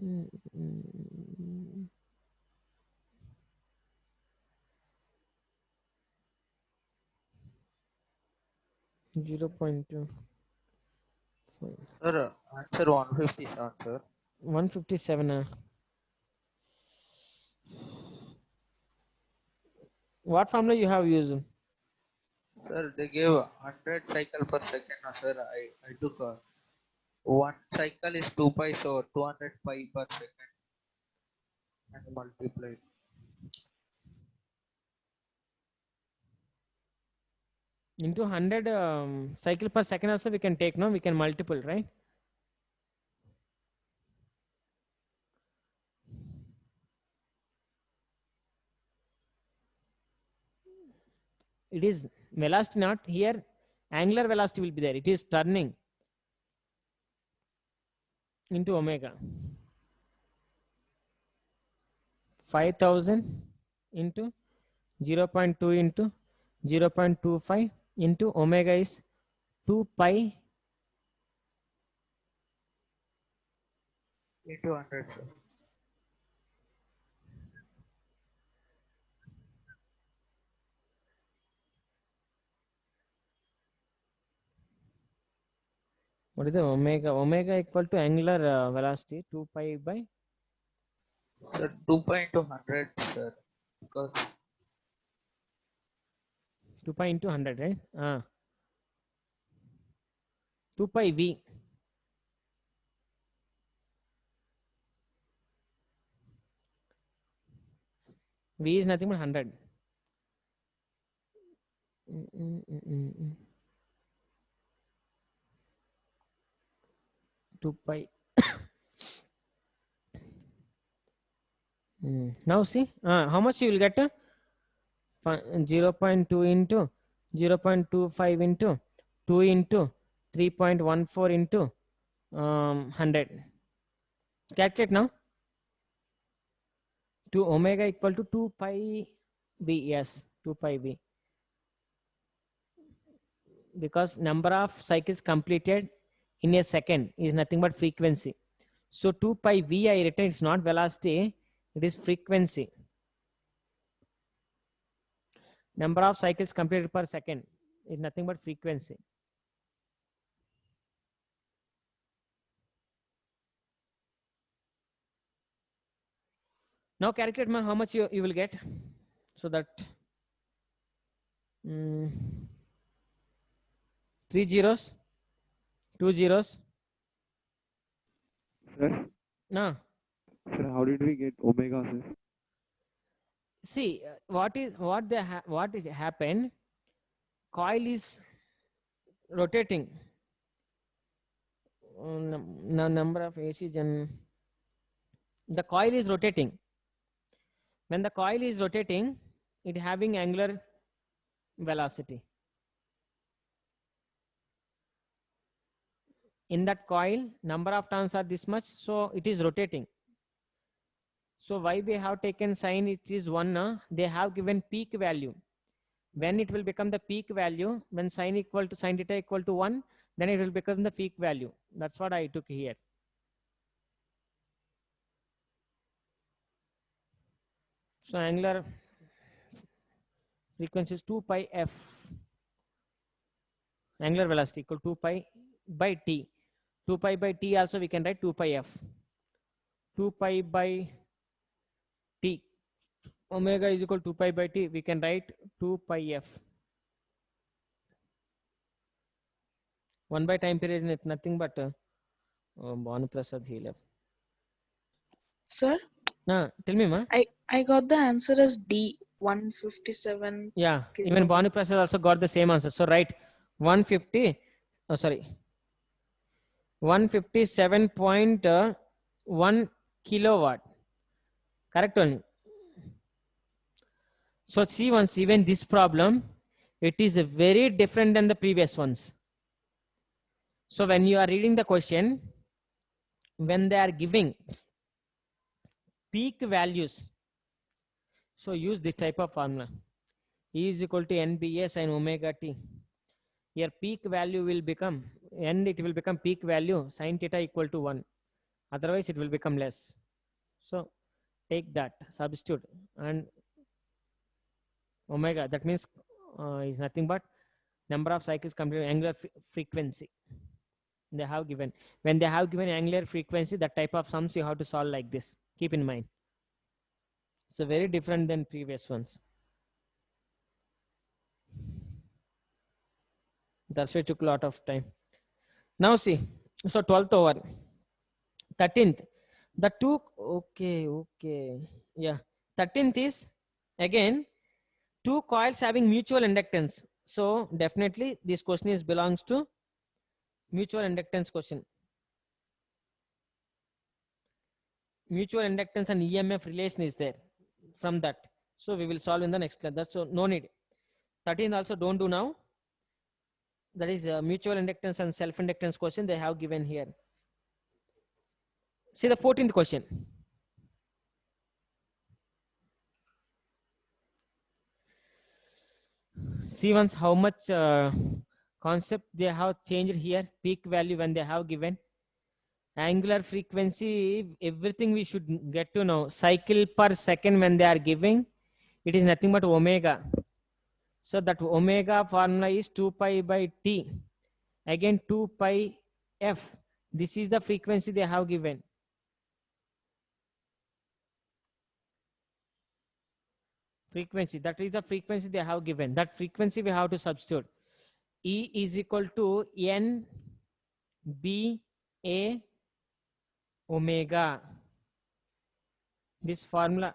Mm, mm, mm. 0.2. Sir, answer 157, sir. 157. What formula you have used? Sir, they gave 100 cycle per second. No, sir, I took one cycle is 2 pi, so 200 pi per second and multiplied. Into 100 cycle per second also we can take, no? We can multiple, right? It is velocity not here. Angular velocity will be there. It is turning into omega. 5000 into 0.2 into 0.25 into omega is 2 pi Into 100, sir. What is the omega? Omega equal to angular velocity 2 pi by Sir, 2 pi into 100, sir. Because 2 pi into 100, right? 2 pi v. V is nothing but 100. 2 pi. Now see, how much you will get? 0.2 into 0.25 into 2 into 3.14 into 100. Calculate now. 2 omega equal to 2 pi v. Yes, 2 pi v. Because number of cycles completed in a second is nothing but frequency. So 2 pi v I written, it's not velocity, it is frequency. Number of cycles completed per second is nothing but frequency. Now calculate how much you will get. So that 3 zeros, 2 zeros. Sir, No. sir, how did we get omega, sir? See, what happened? Coil is rotating. Number of AC gen. The coil is rotating. When the coil is rotating, it having angular velocity. In that coil, number of turns are this much, so it is rotating. So why we have taken sine it is 1, they have given peak value. When it will become the peak value, when sine equal to sine theta equal to 1, then it will become the peak value. That's what I took here. So angular frequency is 2 pi f. Angular velocity equal to 2 pi by t. 2 pi by t also we can write 2 pi f. 2 pi by t. Omega is equal to 2 pi by t. We can write 2 pi f. 1 by time period is nothing but Bhanu Prasad he left. Sir, Tell me, ma. I got the answer as D, 157. Yeah, even Bhanu Prasad also got the same answer. So write 150. Oh, sorry. 157.1 kilowatt. Correct one. So see once even this problem, it is very different than the previous ones. So when you are reading the question, when they are giving peak values, so use this type of formula. E is equal to NBA sin omega t. Here peak value will become, and it will become peak value sin theta equal to 1. Otherwise it will become less. So take that, substitute, and omega, that means is nothing but number of cycles completed, angular frequency. They have given. When they have given angular frequency, that type of sums you have to solve like this. Keep in mind. So very different than previous ones. That's why it took a lot of time. Now see, so 12th over, 13th. The two, okay, yeah. 13th is again two coils having mutual inductance. So definitely this question is belongs to mutual inductance question. Mutual inductance and EMF relation is there from that. So we will solve in the next class. That's so no need. 13 also don't do now. That is mutual inductance and self-inductance question they have given here. See the 14th question. See once how much concept they have changed here. Peak value when they have given. Angular frequency, everything we should get to know. Cycle per second when they are giving, it is nothing but omega. So that omega formula is 2 pi by t. Again 2 pi f. This is the frequency they have given. Frequency, that is the frequency they have given. That frequency we have to substitute. E is equal to n b a omega. This formula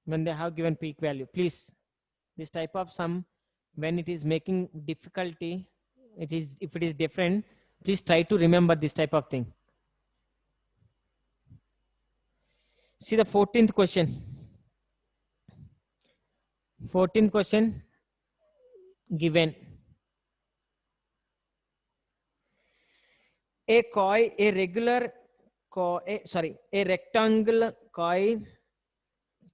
when they have given peak value. Please, this type of sum when it is making difficulty, it is, if it is different, please try to remember this type of thing. See the 14th question. 14th question given. A coil, a regular coil, a rectangular coil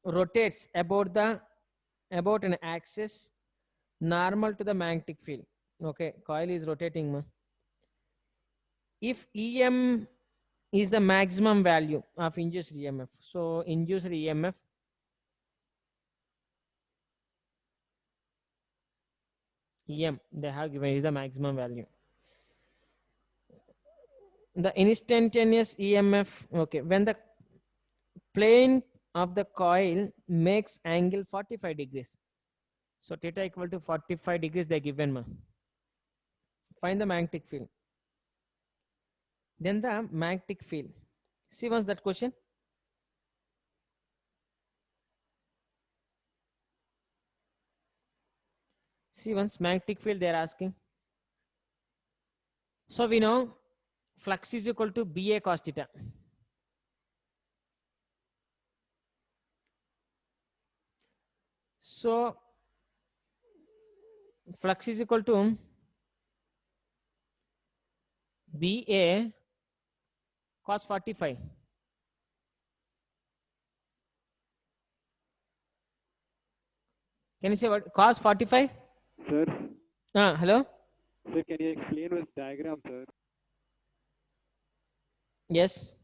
rotates about an axis normal to the magnetic field. Okay, coil is rotating. If EM is the maximum value of induced EMF, so induced EMF EM they have given is the maximum value. The instantaneous EMF, okay, when the plane of the coil makes angle 45 degrees. So theta equal to 45 degrees they given. Find the magnetic field. Then the magnetic field. See once that question. See once magnetic field they are asking. So we know flux is equal to BA cos theta. So flux is equal to BA cos 45. Can you say what? Cos 45? Sir, Hello? sir, can you explain with diagram, sir? Yes.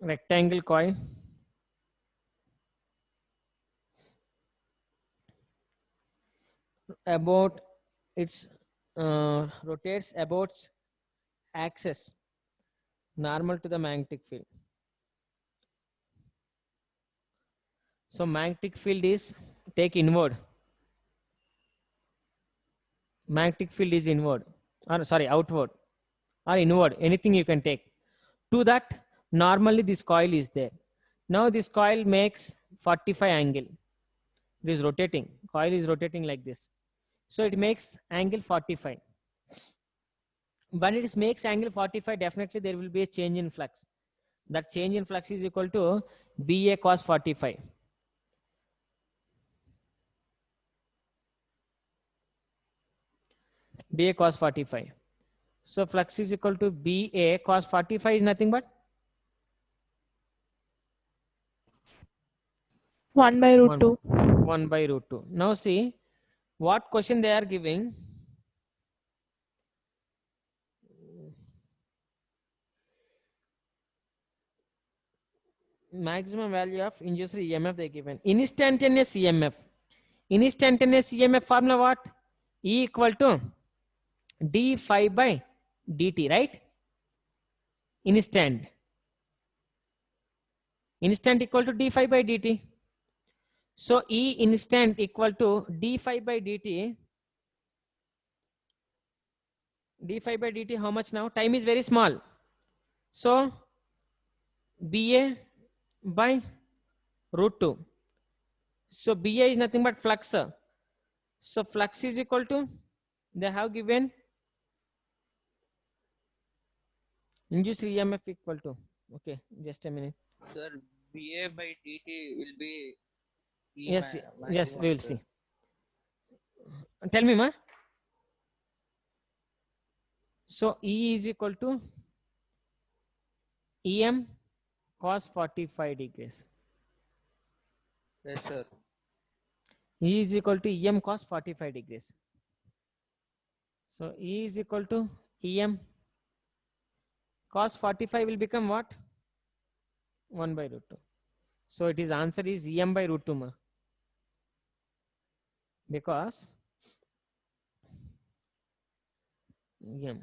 Rectangle coil. About its rotates about axis normal to the magnetic field. So magnetic field is take inward. Magnetic field is inward, or sorry, outward or inward. Anything you can take. To that, normally this coil is there. Now this coil makes 45 angle. It is rotating. Coil is rotating like this. So it makes angle 45. When it makes angle 45, definitely there will be a change in flux. That change in flux is equal to BA cos 45. BA cos 45. So flux is equal to BA cos 45 is nothing but 1 by root 2. 1 by root 2. Now see what question they are giving. Maximum value of induced EMF they given. Instantaneous EMF. Instantaneous EMF formula what? E equal to d phi by dt, right? Instant equal to d phi by dt. So E instant equal to d phi by dt. D phi by dt, how much now? Time is very small. So BA by root 2. So BA is nothing but flux. So flux is equal to, they have given induced EMF equal to, okay, just a minute. Sir, BA by DT will be E Yes, yes, maximum, we will sir. see. Tell me, ma. So E is equal to EM cos 45 degrees. Yes, sir. E is equal to EM cos 45 degrees. So E is equal to EM cos 45 will become what? 1 by root 2. So it is answer is EM by root 2, ma. Because EM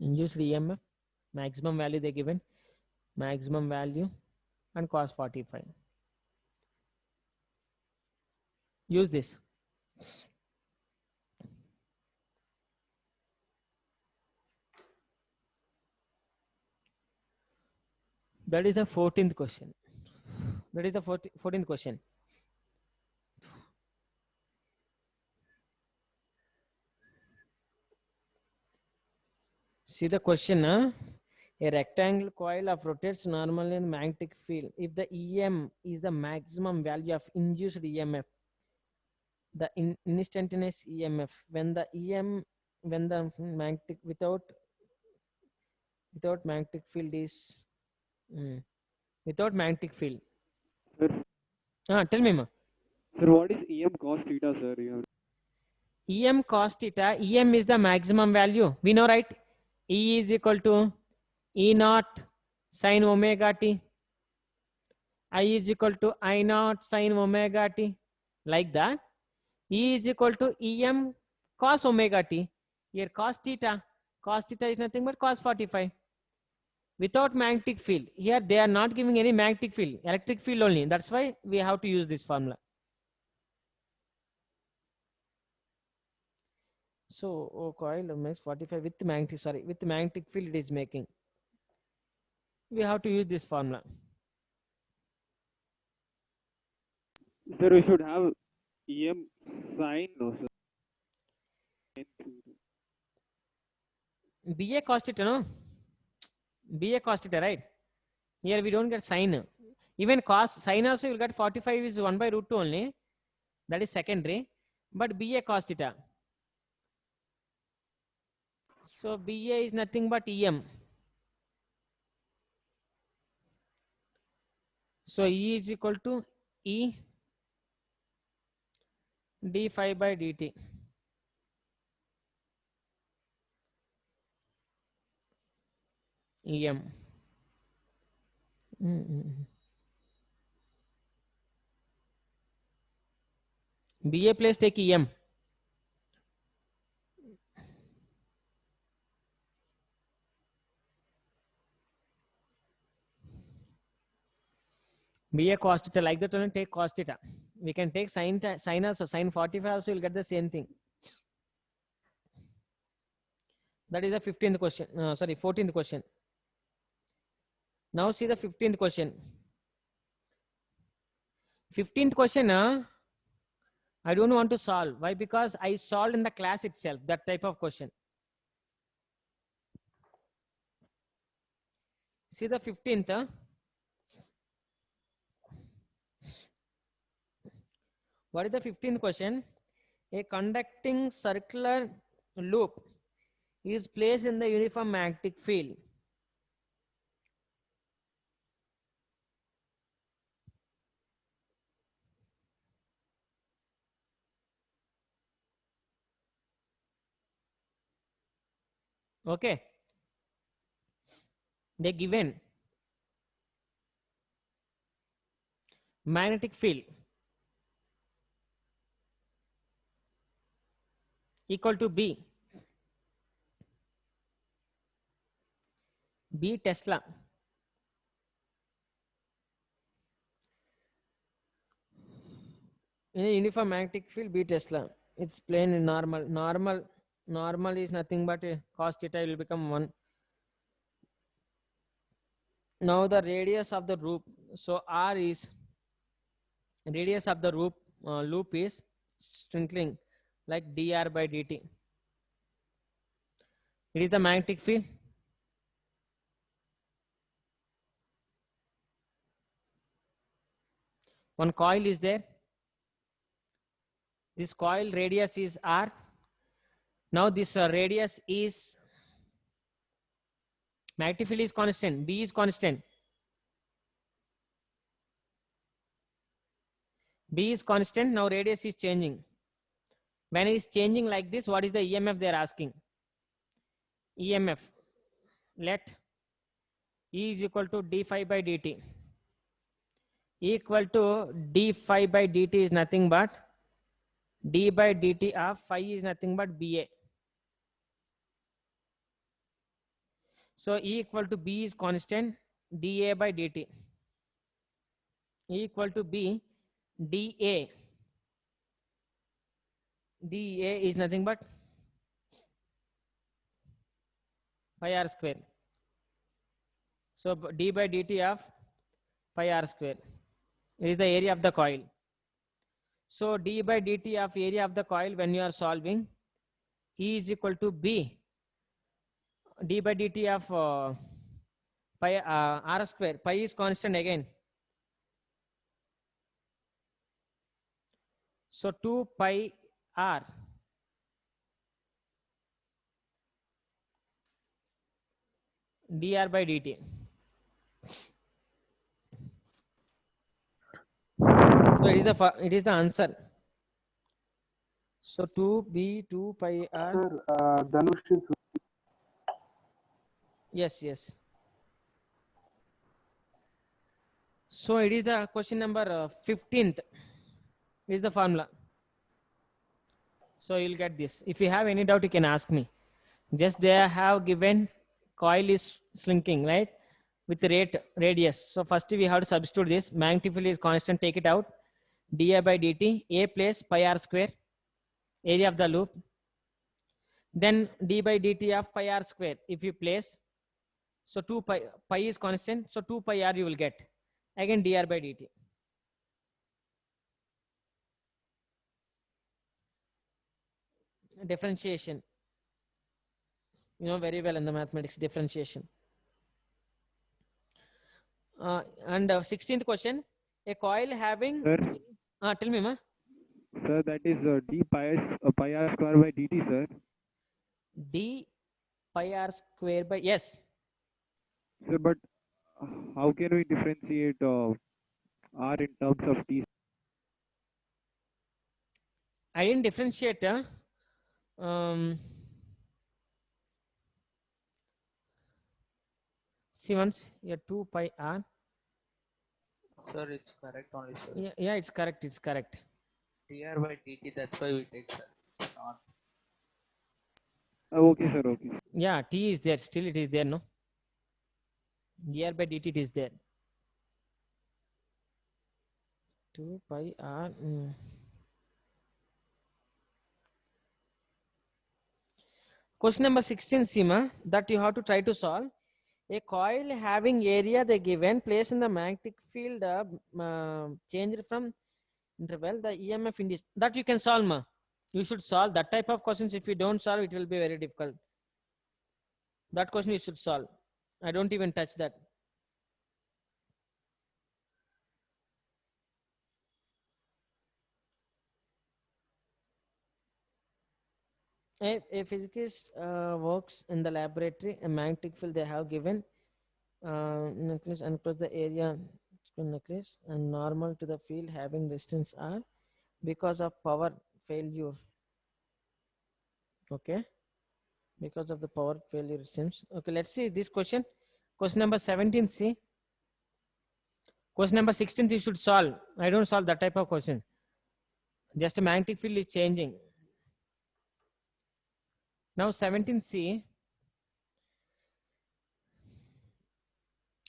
induced EMF maximum value they given, maximum value and cos 45. Use this. That is the 14th question. That is the 14th question. See the question, huh? A rectangle coil of rotates normally in the magnetic field. If the EM is the maximum value of induced EMF, the instantaneous EMF, when the magnetic without magnetic field is without magnetic field. Sir, Tell me, ma. sir, what is EM cos theta, sir? EM cos theta, EM is the maximum value. We know, right? E is equal to E naught sin omega t. I is equal to I naught sin omega t. Like that. E is equal to EM cos omega t. Here cos theta. Cos theta is nothing but cos 45. Without magnetic field. Here they are not giving any magnetic field. Electric field only. That's why we have to use this formula. So coil makes 45 with magnetic field it is making. We have to use this formula. Sir, we should have EM sin, no, sir. BA cos theta, no? BA cos theta, right? Here we don't get sine. Even cos, sine also you'll get 45 is 1 by root 2 only. That is secondary. But BA cos theta. So BA is nothing but EM. So E is equal to E d phi by dt. EM. BA place take EM. BA cos theta, like that only take cos theta. We can take sine also, sine 45 also, you'll get the same thing. That is the 15th question. Sorry, 14th question. Now see the 15th question. 15th question, I don't want to solve. Why? Because I solved in the class itself, that type of question. See the 15th. What is the 15th question? A conducting circular loop is placed in the uniform magnetic field. Okay. They given magnetic field equal to B Tesla. In a uniform magnetic field, B Tesla. It's plain in normal. Normal is nothing but cos theta will become 1. Now the radius of the loop. So R is radius of the loop is twinkling like dr by dt. It is the magnetic field. One coil is there. This coil radius is R. Now this radius is magnetic field is constant. B is constant. B is constant. Now radius is changing. When it is changing like this, what is the EMF they are asking? EMF. Let E is equal to d phi by dt. Equal to d phi by dt is nothing but d by dt of phi is nothing but BA. So E equal to B is constant, dA by dt. E equal to B, dA. dA is nothing but pi r square. So d by dt of pi r square. It is the area of the coil. So d by dt of area of the coil when you are solving, E is equal to B, d by dt of pi r square. Pi is constant again. So 2 pi r dr by dt. So it is the answer. So 2b 2 pi r. Sir, Dhanush is Yes. So it is the question number 15th. Is the formula. So you'll get this. If you have any doubt, you can ask me. Just they have given coil is shrinking, right? With the radius. So first we have to substitute this. Magnetic field is constant, take it out. dA by dt, A place pi r square, area of the loop. Then d by dt of pi r square, if you place. So 2 pi is constant. So 2 pi r you will get. Again dr by dt. Differentiation. You know very well in the mathematics, differentiation. And 16th question, a coil having. Sir, Tell me, ma. sir, that is d pi r square by dt, sir. D pi r square by, yes. Sir, but how can we differentiate r in terms of t? I didn't differentiate. See once, yeah, 2 pi r. Sir, it's correct only, sir. Yeah, it's correct. It's correct. dr by dt, that's why we take, sir. It's not. Okay, sir. Okay. Yeah, t is there. Still, it is there, no? dr by dt it is there. 2 pi r. Question number 16, Seema, that you have to try to solve. A coil having area the given place in the magnetic field changed from interval, the EMF induced. That you can solve, ma. You should solve that type of questions. If you don't solve, it will be very difficult. That question you should solve. I don't even touch that. A physicist works in the laboratory, a magnetic field they have given nucleus and close the area nucleus and normal to the field having resistance R because of power failure. Okay, because of the power failure resistance. Okay, let's see this question. Question number 17, see. Question number 16 you should solve. I don't solve that type of question. Just a magnetic field is changing. Now 17C.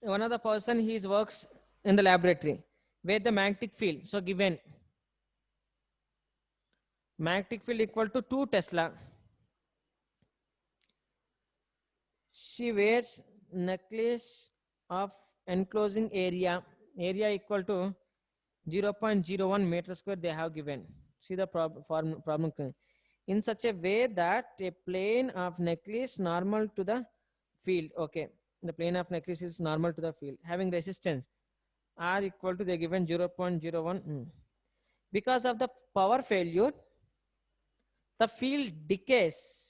One of the person he works in the laboratory where the magnetic field, so given magnetic field equal to 2 Tesla. She wears necklace of enclosing area equal to 0.01 meter square they have given. See the problem in such a way that a plane of necklace normal to the field. Okay, the plane of necklace is normal to the field having resistance R equal to they given 0.01. Because of the power failure, the field decays.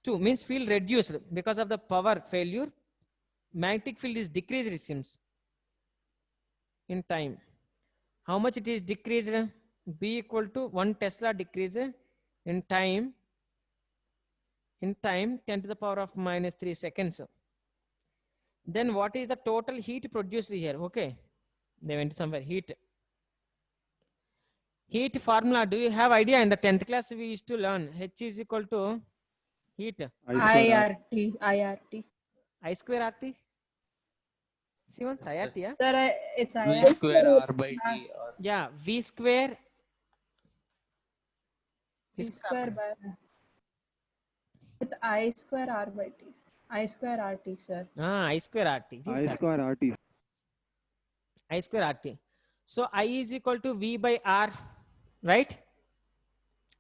2 means field reduced because of the power failure. Magnetic field is decreased, it seems, in time. How much it is decreased? B equal to 1 Tesla decreased in time. In time, 10 to the power of minus 3 seconds. Then what is the total heat produced here? Okay, they went somewhere. Heat formula. Do you have idea? In the 10th class we used to learn H is equal to heat. IRT. IRT. I square RT. See once IRT, yeah? Sir, it's V IRT. square R by T. Or Yeah, V square. T square by. It's I square R by T. I square RT, sir. I square RT. I square RT. I square RT. So I is equal to V by R, right?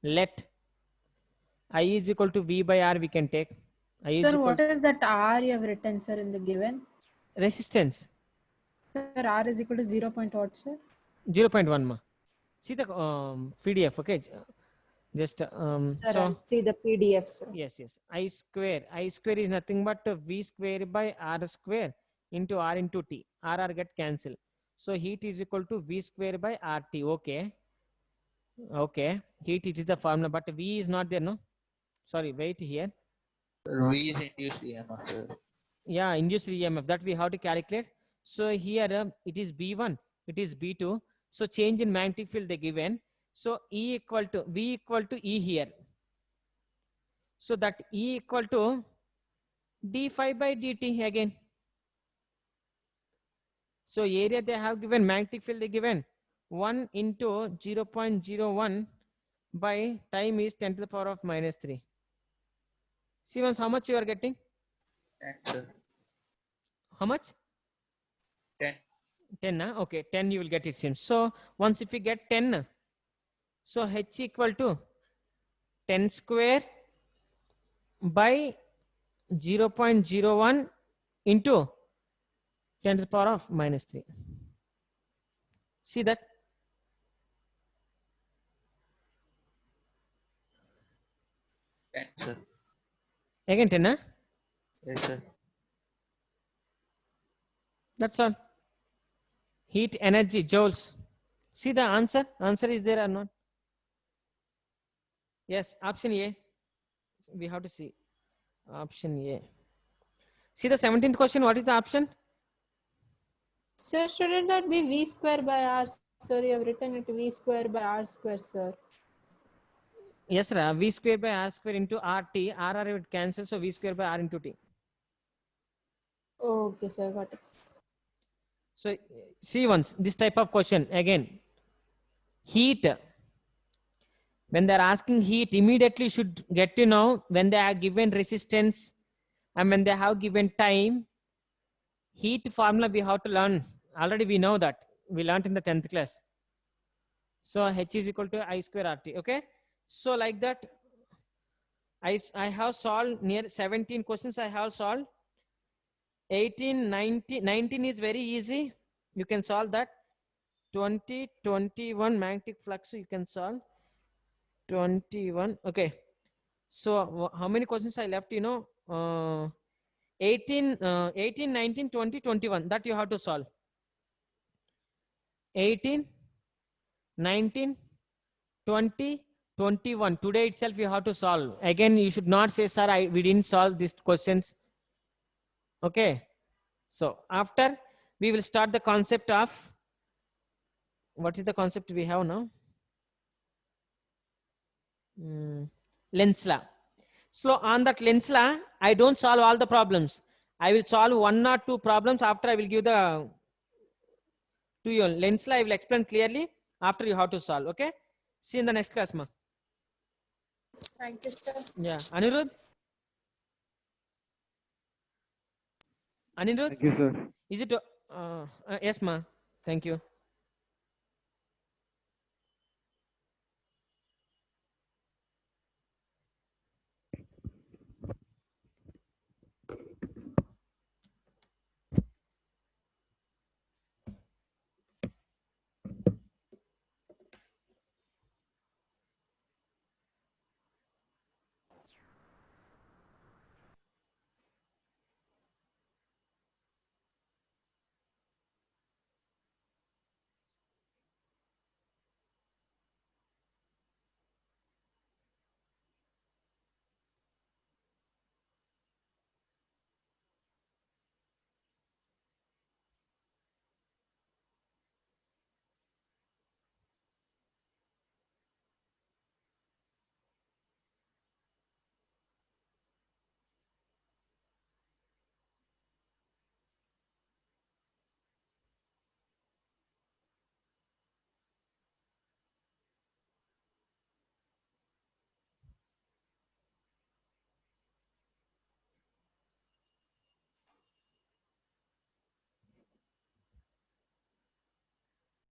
Let I is equal to V by R we can take. I Sir, what is that R you have written, sir, in the given? Resistance. Sir, R is equal to 0. What, sir? 0.1 ma. See the PDF, okay? Just Sir, so I'll see the PDF, sir. yes. I square is nothing but V square by R square into R into T. R get cancelled. So heat is equal to V square by RT. Okay. Heat is the formula, but V is not there, no? Sorry, wait here. V is induced EMF, sir. Yeah, induced EMF that we have to calculate. So here it is B1, it is B2. So change in magnetic field they given. So V equal to E here. So that E equal to d phi by dt again. So area they have given, magnetic field they given 1 into 0.01 by time is 10 to the power of minus 3. See once how much you are getting? 10, sir. How much? 10. 10, okay, 10 you will get it seems. So once if you get 10, so H equal to 10 square by 0.01 into 10 to the power of minus 3. See that? Ten, sir. Again 10, huh? Yes, sir. That's all. Heat, energy, joules. See the answer? Answer is there or not? Yes, option A. We have to see. Option A. See the 17th question. What is the option? Sir, shouldn't that be V square by R? Sir, you have written it V square by R square, sir. Yes, sir. V square by R square into RT. RR would cancel. So V square by R into T. Okay, sir, got it. So see once this type of question again. Heat. When they are asking heat, immediately should get to know when they are given resistance and when they have given time. Heat formula we have to learn. Already we know that. We learned in the 10th class. So H is equal to I square RT. Okay. So like that, I have solved near 17 questions. I have solved 18, 19. 19 is very easy. You can solve that. 20, 21 magnetic flux. You can solve 21. Okay. So how many questions I left? 18, 19, 20, 21. That you have to solve. 18, 19, 20, 21. Today itself you have to solve. Again, you should not say, sir, we didn't solve these questions. Okay. So after we will start the concept of, what is the concept we have now? Lenz law. So on that Lenz law, I don't solve all the problems. I will solve 1 or 2 problems after I will give the to you. Lenz law I will explain clearly after you have to solve. Okay. See you in the next class, ma. Thank you, sir. Yeah. Anirudh? Anirudh? Thank you, sir. Is it? Yes, ma. Thank you.